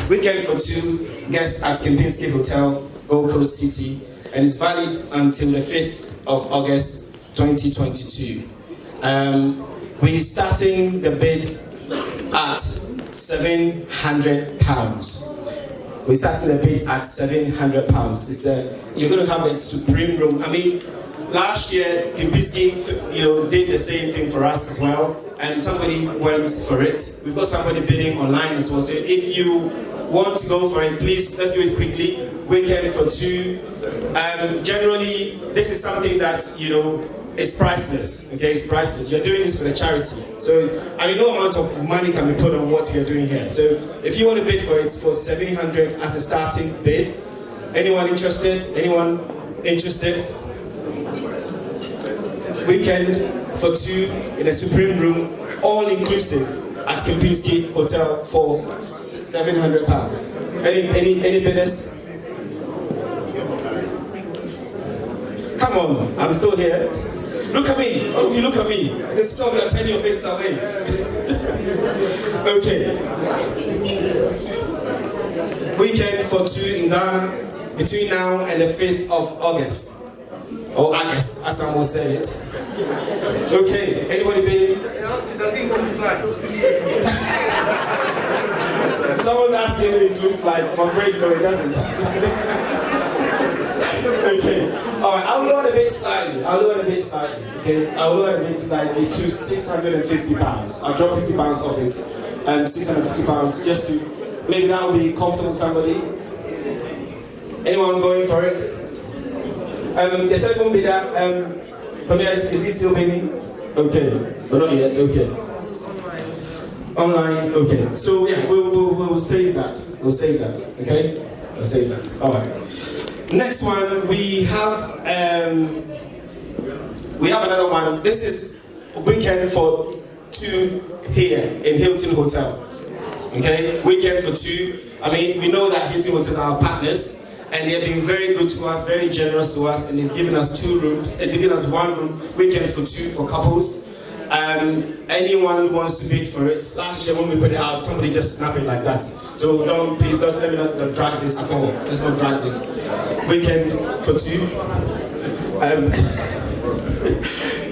weekend for two guests at Kempinski Hotel, Gold Coast City. And it's valid until the 5th of August 2022. We're starting the bid at £700. We're starting the bid at £700. It's you're going to have a supreme room. I mean, last year, Kimbiski, did the same thing for us as well, and somebody went for it. We've got somebody bidding online as well. So if you want to go for it, please let's do it quickly. Weekend for 2. Generally, this is something that it's priceless. Okay, it's priceless. You're doing this for the charity, so no amount of money can be put on what we are doing here. So if you want to bid for it, it's for 700 as a starting bid. Anyone interested? Anyone interested? Weekend for 2 in a supreme room, all inclusive at Kempinski Hotel for £700. Any bidders? Come on, I'm still here. Look at me. Oh, if you look at me, I can still turn your face away. Okay. Weekend for 2 in Ghana between now and the 5th of August. Or August, as someone said it. Okay, anybody bidding? Someone's asking if it includes flights. I'm afraid no, it doesn't. Okay, alright, I'll lower the bid slightly. Okay, I'll lower the bid slightly to £650. I'll drop £50 off it. £650 just to, maybe that will be comfortable to somebody. Anyone going for it? The telephone bidder, is he still bidding? Okay, but not yet, okay. Online, okay. So yeah, we'll save that. Okay? We'll save that. Alright. Next one, we have another one. This is a weekend for 2 here in Hilton Hotel. Okay, weekend for 2. We know that Hilton Hotels are our partners, and they've been very good to us, very generous to us, and they've given us 2 rooms. They've given us 1 room, weekend for 2 for couples. Anyone who wants to bid for it. Last year when we put it out, somebody just snapped it like that. So please don't let me not drag this at all. Let's not drag this. Weekend for 2.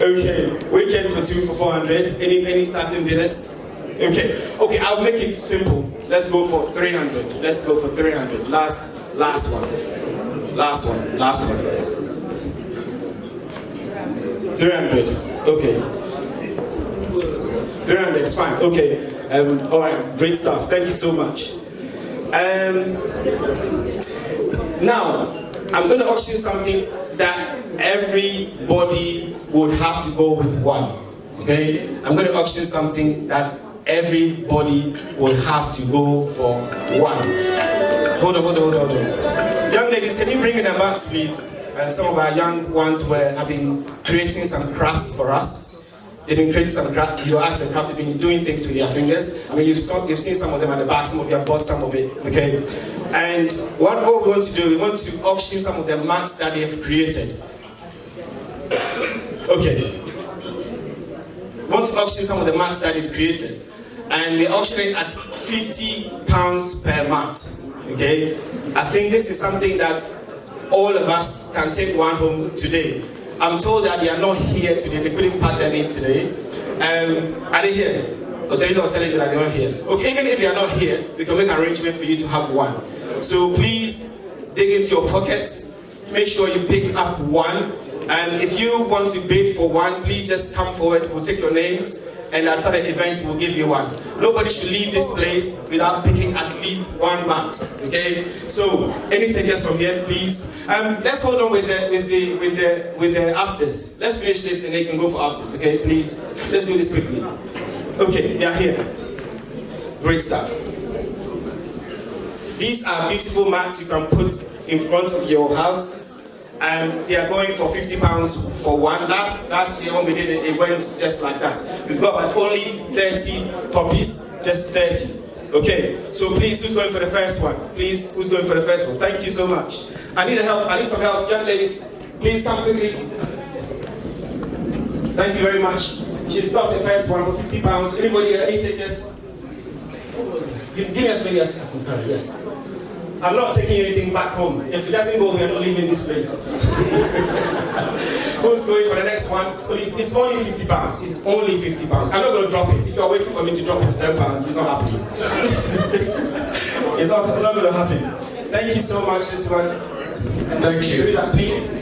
Okay, weekend for 2 for 400. Any starting bidders? Okay, I'll make it simple. Let's go for 300. Last one. 300. Okay. 300 is fine. Okay. All right. Great stuff. Thank you so much. Now, I'm going to auction something that everybody would have to go with 1. Okay. I'm going to auction something that everybody will have to go for 1. Hold on. Young ladies, can you bring in the mats, please? Some of our young ones have been creating some crafts for us. They've been creating some craft. You ask the craft, they've been doing things with their fingers. You've seen some of them at the back. Some of you have bought some of it. Okay. And what we want to do, we want to auction some of the mats that they have created. Okay. We want to auction some of the mats that they've created, and we auction it at £50 per mat. Okay. I think this is something that all of us can take 1 home today. I'm told that they are not here today. They couldn't pack them in today. Are they here? Teresa was telling me that they're not here. Okay, even if they are not here, we can make an arrangement for you to have 1. So please dig into your pockets. Make sure you pick up 1. And if you want to bid for 1, please just come forward. We'll take your names, and after the event, we'll give you 1. Nobody should leave this place without picking at least 1 mat. Okay. So any takers from here, please. Let's hold on with the afters. Let's finish this, and they can go for afters. Okay, please. Let's do this quickly. Okay, they are here. Great stuff. These are beautiful mats you can put in front of your houses. And they are going for £50 for 1. Last year when we did it, it went just like that. We've got about only 30 copies, just 30. Okay, so please, who's going for the first one? Please, who's going for the first one? Thank you so much. I need some help. Young ladies, please come quickly. Thank you very much. She's got the first one for £50. Anybody, any takers? Give me as many as you can carry, yes. I'm not taking anything back home. If it doesn't go, we are not leaving this place. Who's going for the next one? It's only £50. It's only £50. I'm not going to drop it. If you're waiting for me to drop it to £10, it's not happening. It's not going to happen. Thank you so much, gentlemen. Thank you. Please.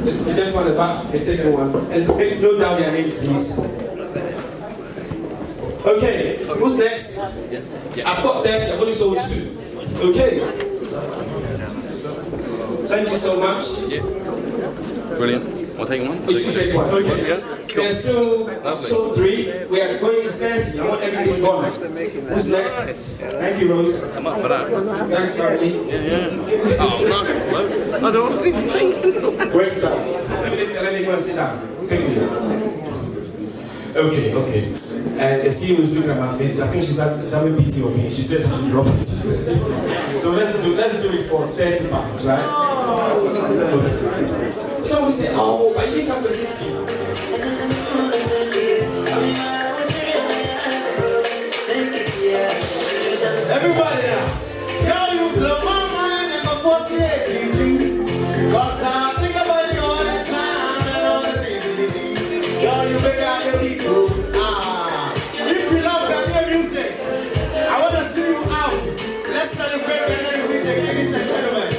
This is just on the back, the second one. And note down their names, please. Okay, who's next? I've got 30, I've only sold 2. Okay. Thank you so much. Brilliant. I'll take one. You take one. Okay. There's still sold 3. We are going to 30. I want everything gone. Who's next? Thank you, Rose. I'm up for that. Thanks, family. Yeah. Oh, no. I don't want anything. Great stuff. Let me go and sit down. Quickly. Okay. And the CEO is looking at my face. I think she's having pity on me. She says I should drop it. So let's do it for 30 pounds, right? Okay. Somebody say, oh, but you didn't come for 50. Everybody now. Girl, you blow my mind and my force you do. Cause I think about you all the time and all the things you do. Girl, you make out the people. If you love that music, I want to see you out. Let's celebrate the music, ladies and gentlemen.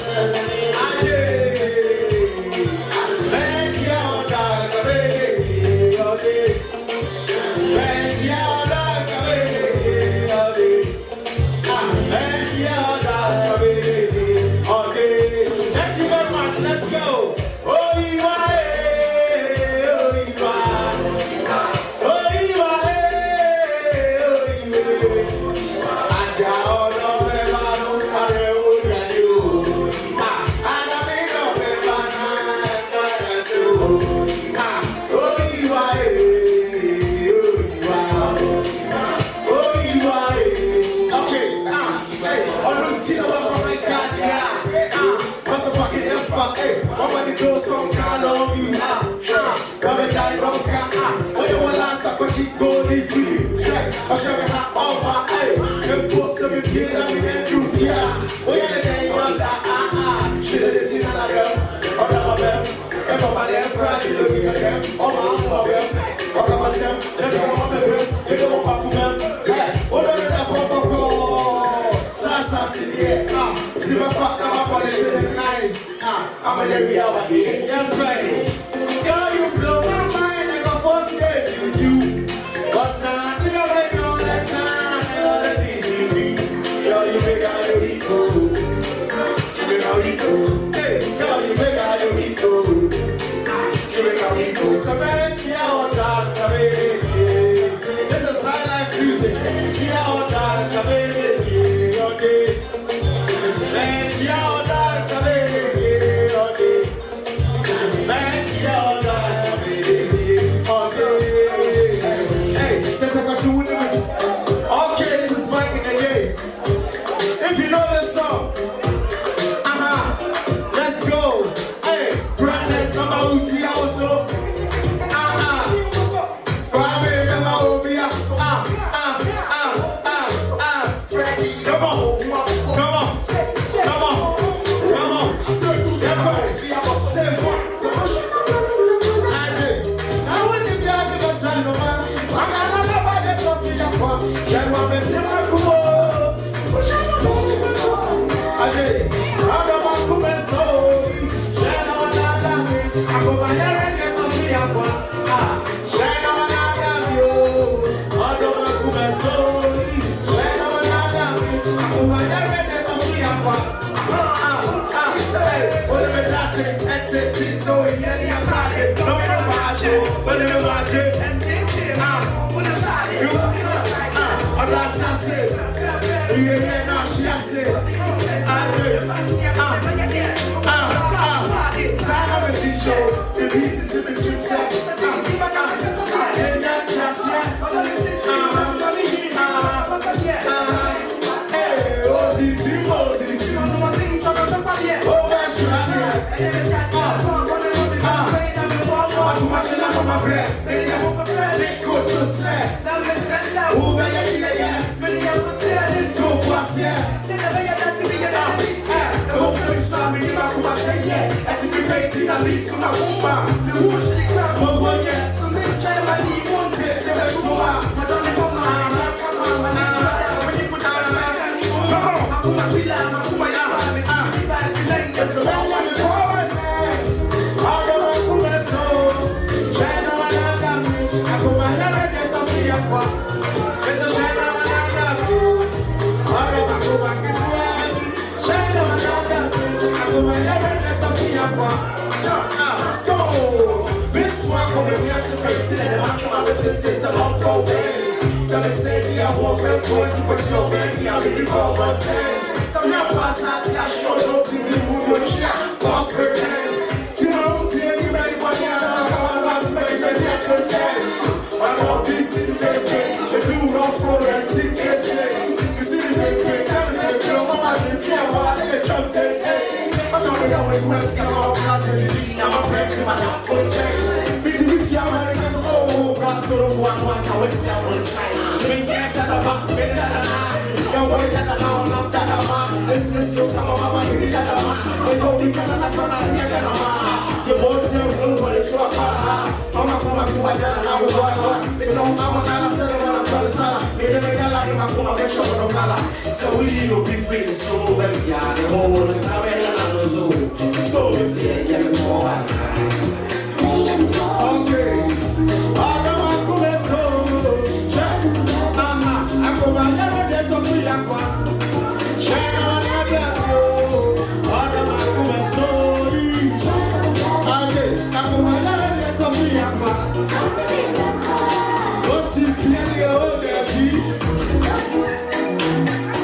Girl, you blow my mind and go for you do. Cause I think about you all the time and all the things you do. Girl, you make out the Rico. You make out Rico. Hey, girl, you make out the Rico. You make out Rico. So man, she out that, baby. This is high life music. She out that, baby. Okay. Man, she out that, baby. Okay, this is back in the days. If you know this song, let's go. Hey, practice number uti also. Prime number obia. Come on. Say what? So in any attack, no matter what you Come on. So they say me, I walk and go to put your baby, I'll be common sense. Some young pass out, I show no to me who you cheer, false pretense. You know, see anybody, but I don't want to make me a pretend. I don't be sitting there, the do rock for and think they say. You see the big never take your mama, they care about it, jump take. I told you that when you ask them about casualty, I'm a friend to my dog for change. Bitty, I'm a niggas, oh, grass to the one, I will see on the side. Bring back that about, bring that out. Don't worry that alone, I'm that about. This is your come on, mama, you need that about. They go, we can't have a get that about. Your boy tell me, but it's your car. I'm not coming to my dad, and I will go out. You know, I'm not saying what I'm going to say. They never get like him, I'm going to make sure no color. So we will be free to school, baby, yeah. The whole world is out there, and I'm going to zoo. School is here, yeah, you know what. Okay.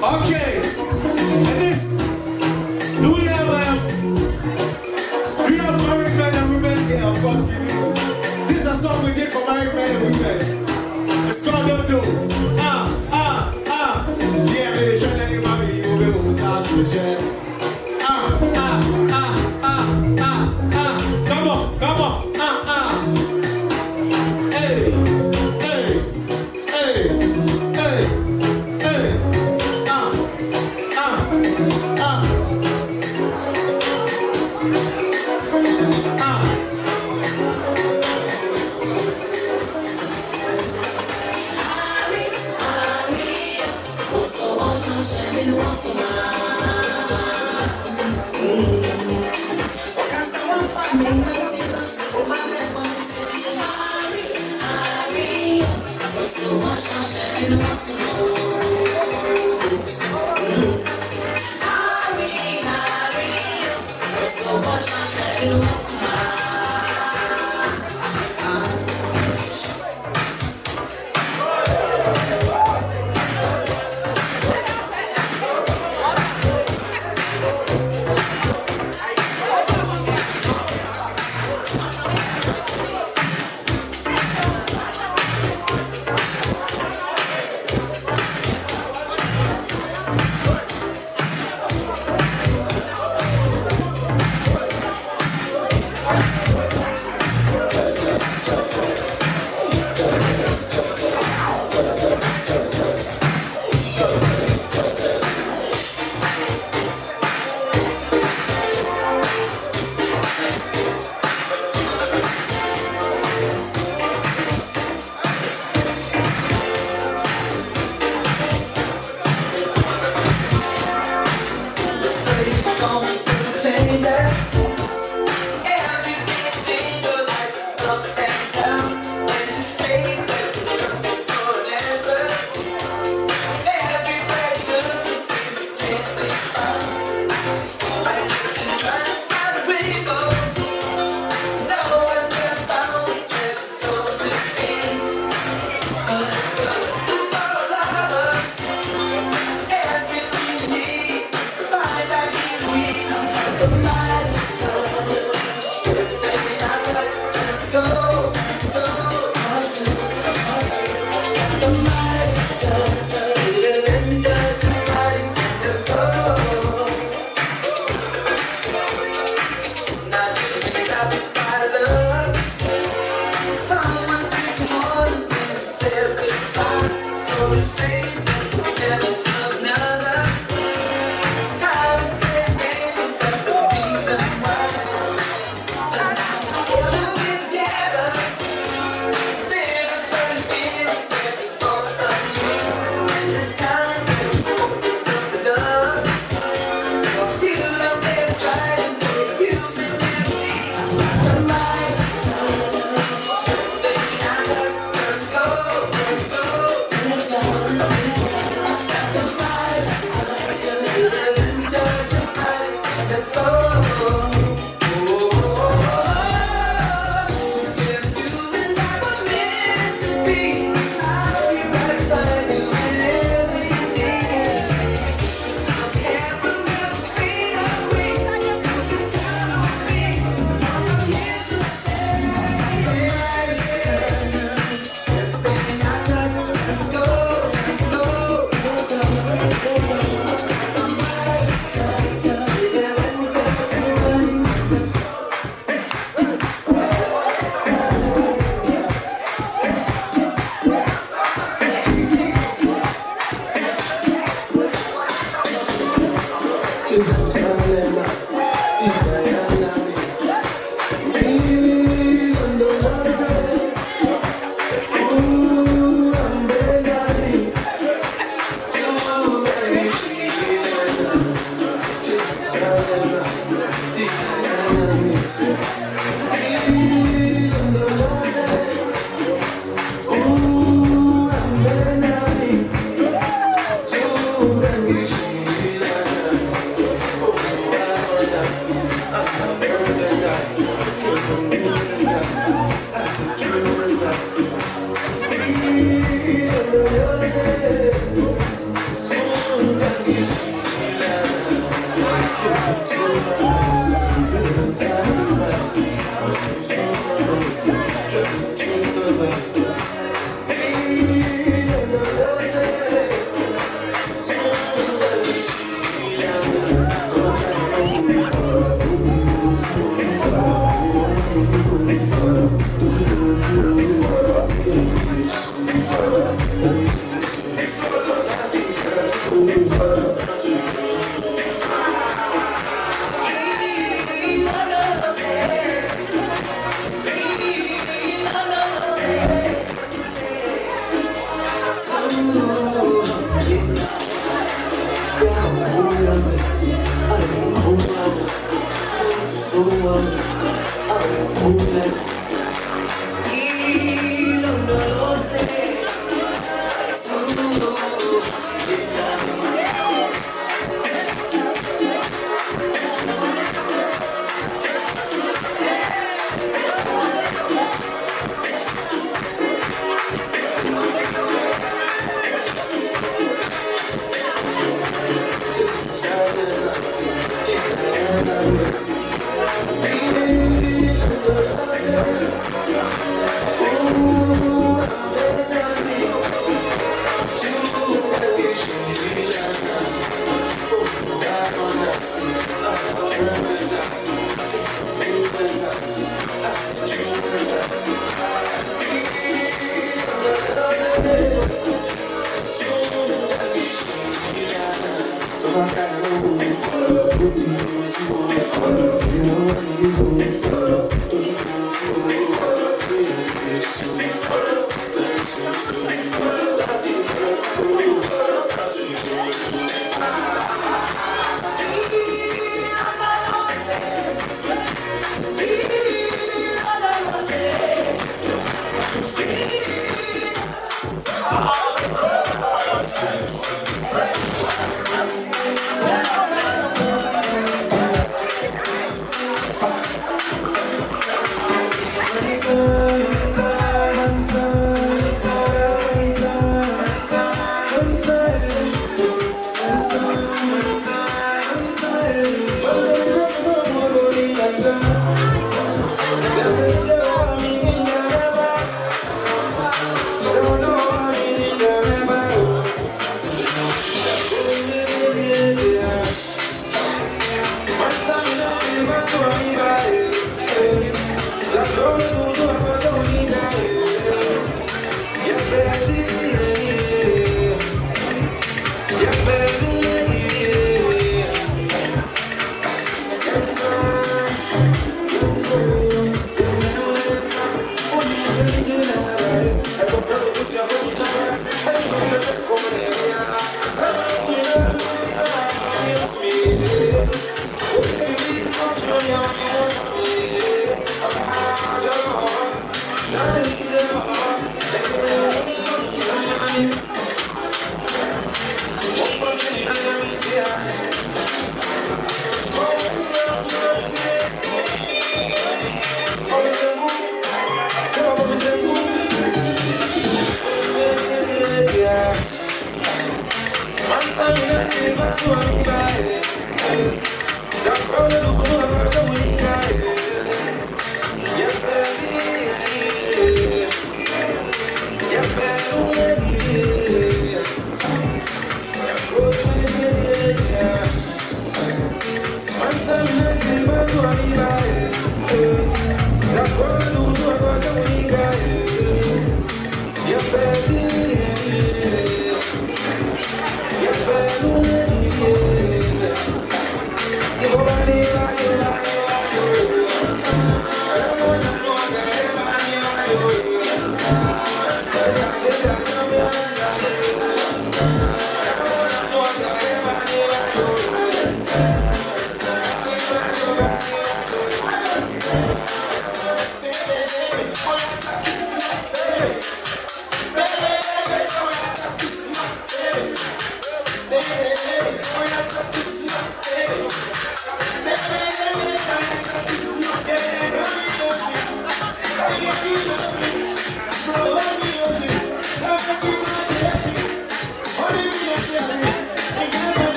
Okay, and this, do we have married men and women here? Of course we do. This is a song we did for married men and women. It's called Don't Do. Yeah, baby, show them mommy, you will be massage your chest. Come on, come on. Hey, hey, hey, hey, hey.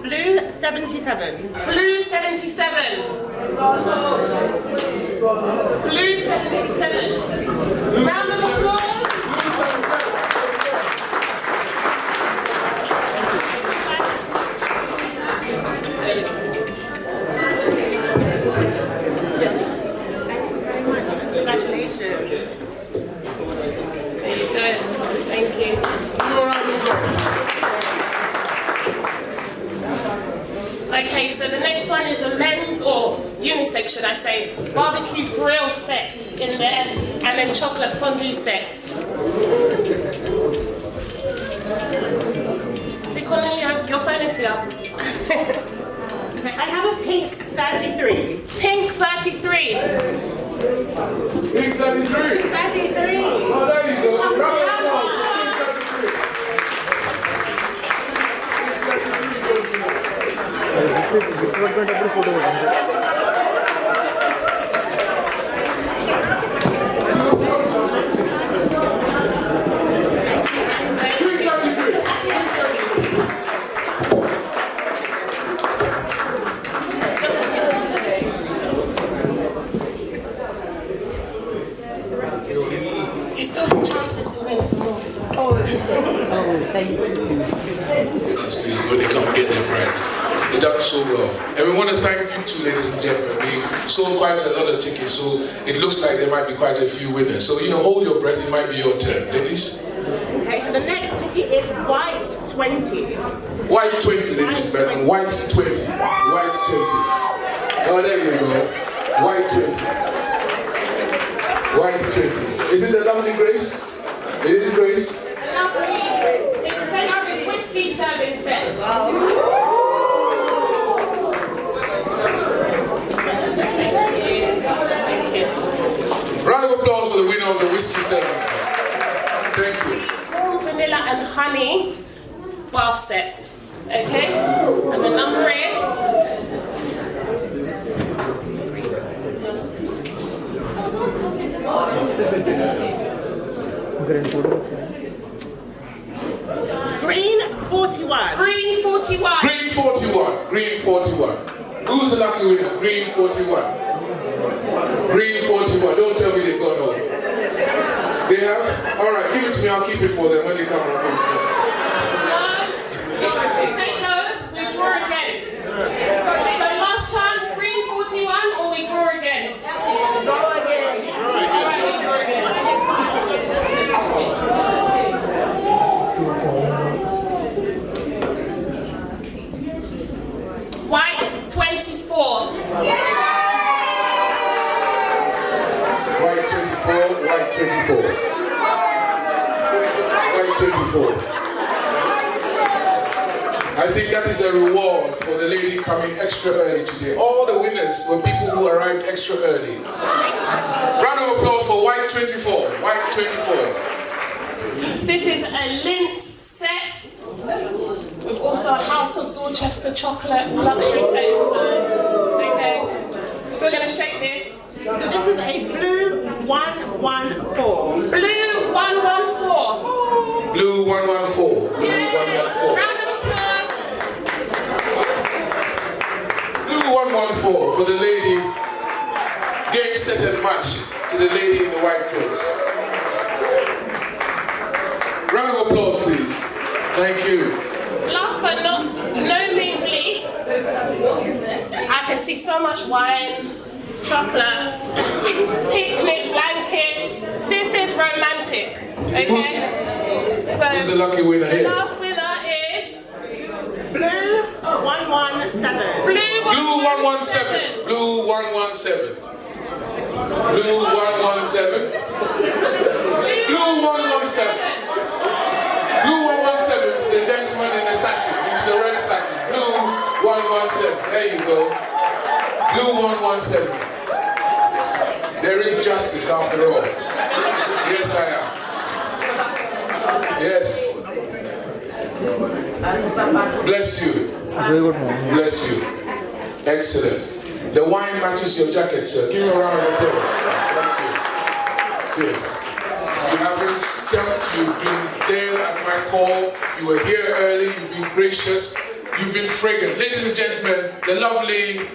Blue 77. Blue 77. Blue 77. Round of applause. Congratulations. There you go. Thank you. Okay, so the next one is a men's, or unisex should I say, barbecue grill set in there, and then chocolate fondue set. C'est Cornelia, your phone is here. I have a pink 33. Pink 33. Pink 33. 33. Oh, there you go. You still have chances to win some more. Oh, thank you. Yes, please, when they come get their prizes. They've done so well. And we want to thank you two, ladies and gentlemen. We've sold quite a lot of tickets, so it looks like there might be quite a few winners. So, hold your breath, it might be your turn. Ladies? Okay, so the next ticket is white 20. White 20, ladies and gentlemen. White 20. White 20. Oh, there you go. White 20. White 20. Is it the lovely Grace? It is Grace? lovely expensive whiskey serving set. Round of applause for the winner of the whiskey serving set. Thank you. Warm vanilla and honey bath set. Okay? And the number is Green 41. Green 41. Green 41. Green 41. Who's the lucky winner? Green 41. Green 41. Don't tell me they've gone home. They have? Alright, give it to me. I'll keep it for them when they come around. If they go, we draw again. So last chance, green 41, or we draw again? Draw again. Alright, we draw again. White 24. White 24, white 24. White 24. I think that is a reward for the lady coming extra early today. All the winners were people who arrived extra early. Round of applause for white 24. White 24. This is a lint set with also a House of Dorchester chocolate luxury set inside. Okay, so we're going to shake this. So this is a blue 114. Blue 114. Blue 114. Blue 114. Round of applause. Blue 114 for the lady. Game, set and match to the lady in the white dress. Round of applause, please. Thank you. Last but no means least, I can see so much wine, chocolate, picnic blanket. This is romantic, okay? So Who's the lucky winner the here? last winner is Blue 117. Blue 117. Blue 117. Blue 117. Blue 117. Blue 117 to the gentleman in the satin, into the red satin. Blue 117. There you go. Blue 117. There is justice after all. Yes, I am. Yes. Bless you. Bless you. Excellent. The wine matches your jacket, sir. Give me a round of applause. Thank you. Good. You haven't stumped. You've been there at my call. You were here early. You've been gracious. You've been fragrant. Ladies and gentlemen, the lovely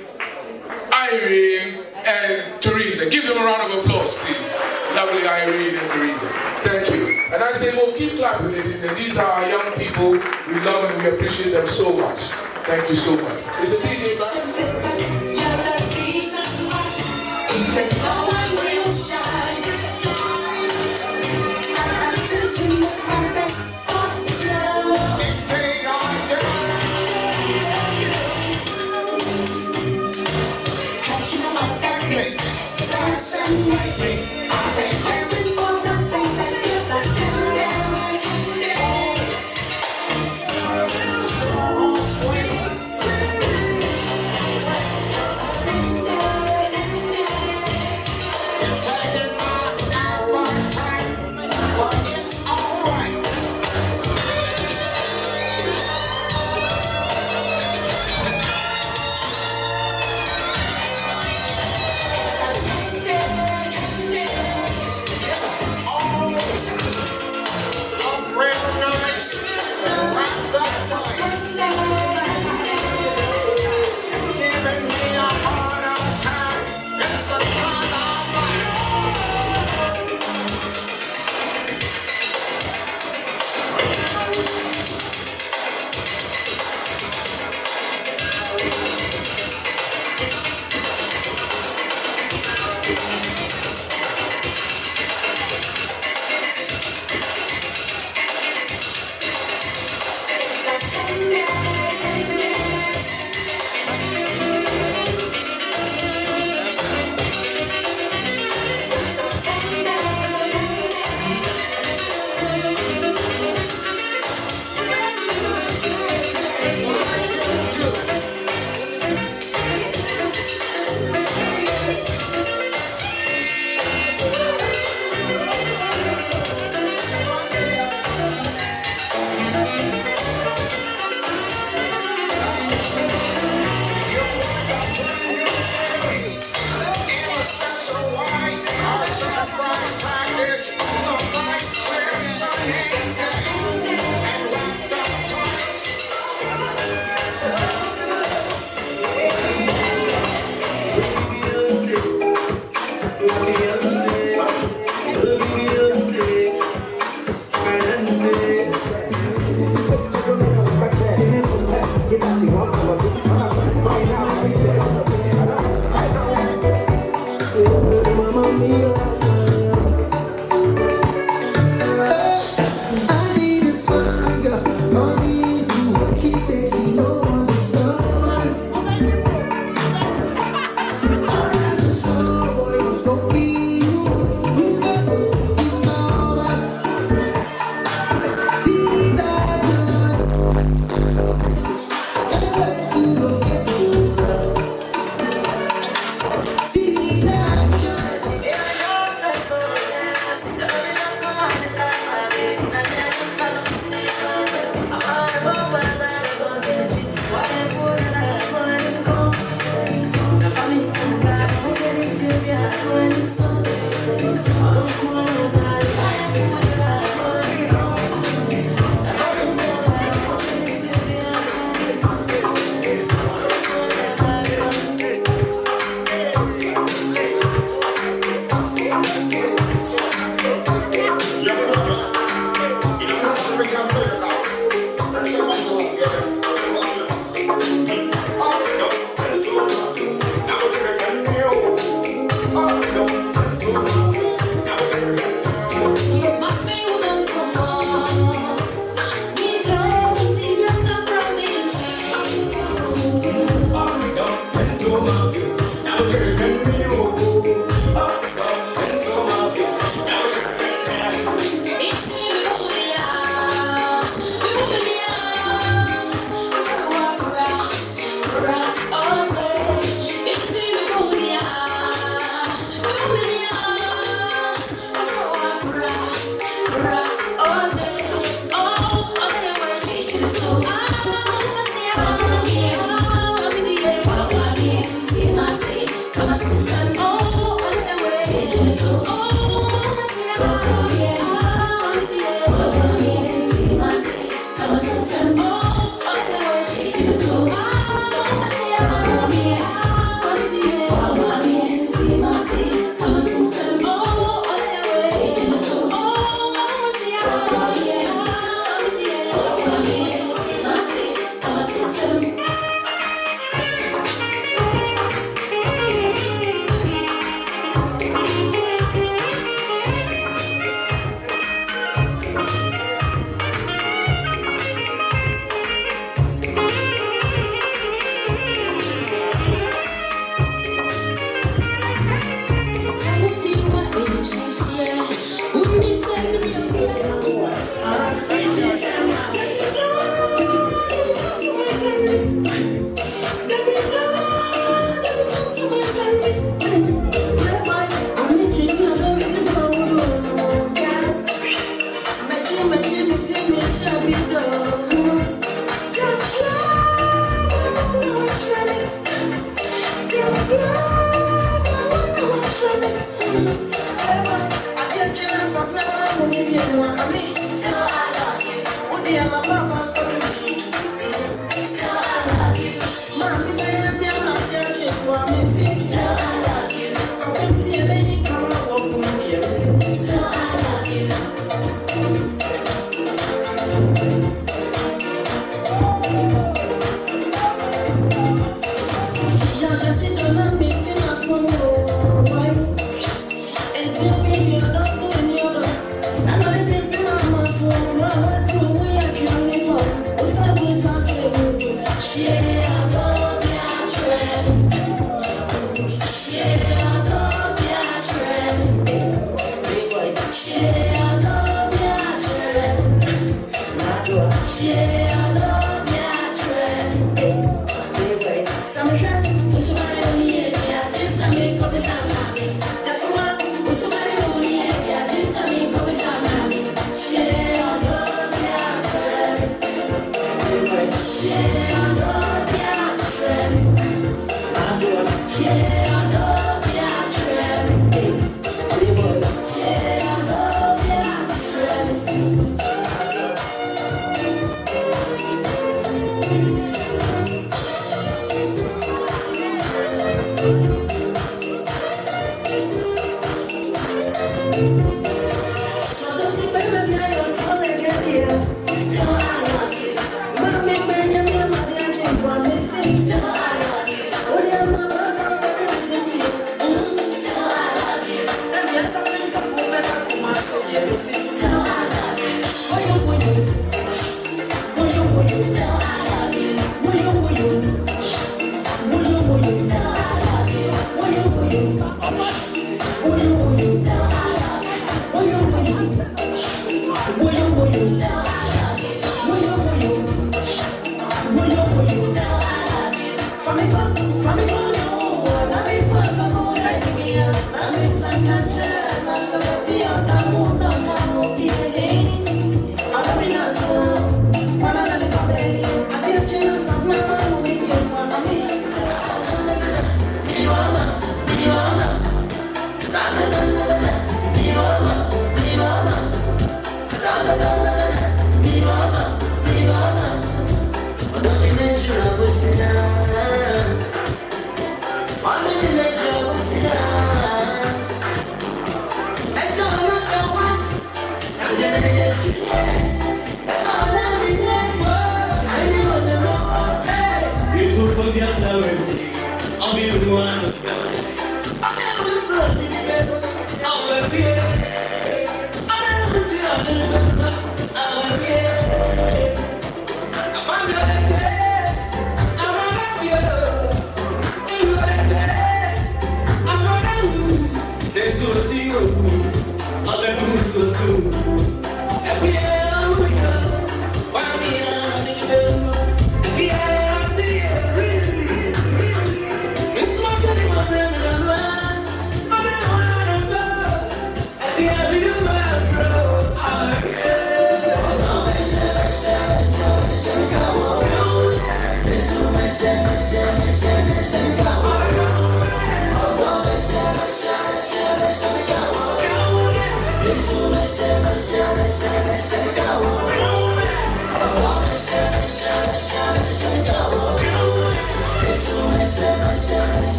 Irene and Teresa. Teresa. Give them a round of applause, please. Lovely Irene and Teresa. Thank you. And as they move, keep clapping, ladies and gentlemen. These are our young people. We love them and we appreciate them so much. Thank you so much. Is the DJ back? Oh,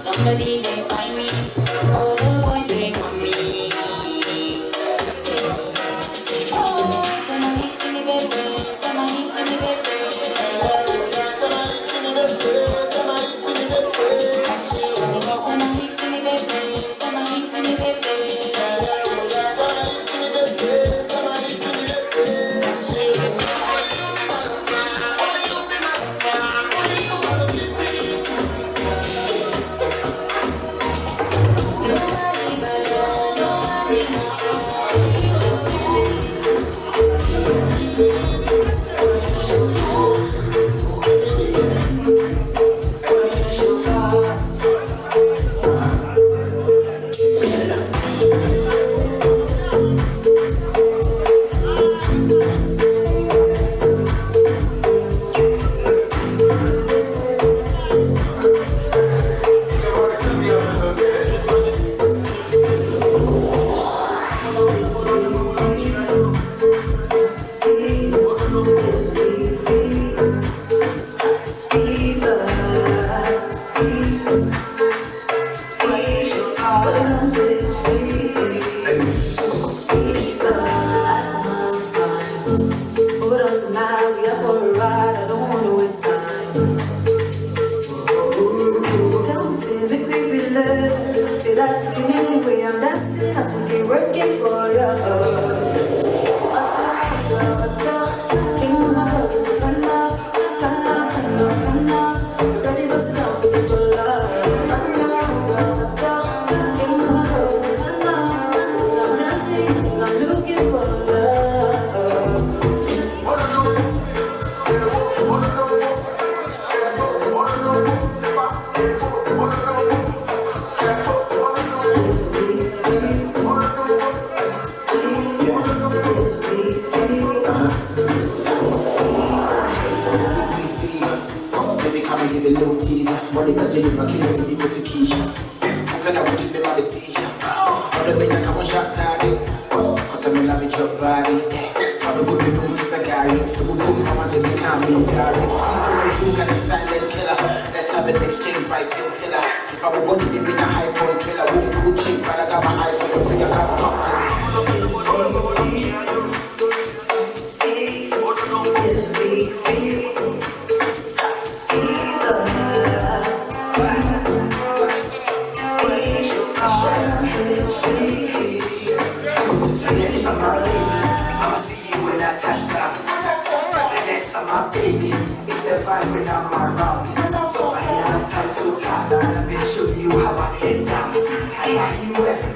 Somebody next by me. All the boys they want me. Oh, somebody to me, baby. Somebody to me, baby. Somebody to me, baby. Somebody to me, baby. Somebody to me, baby. Somebody to me, baby. Somebody to me, baby. Show you how I head down. I buy you everything.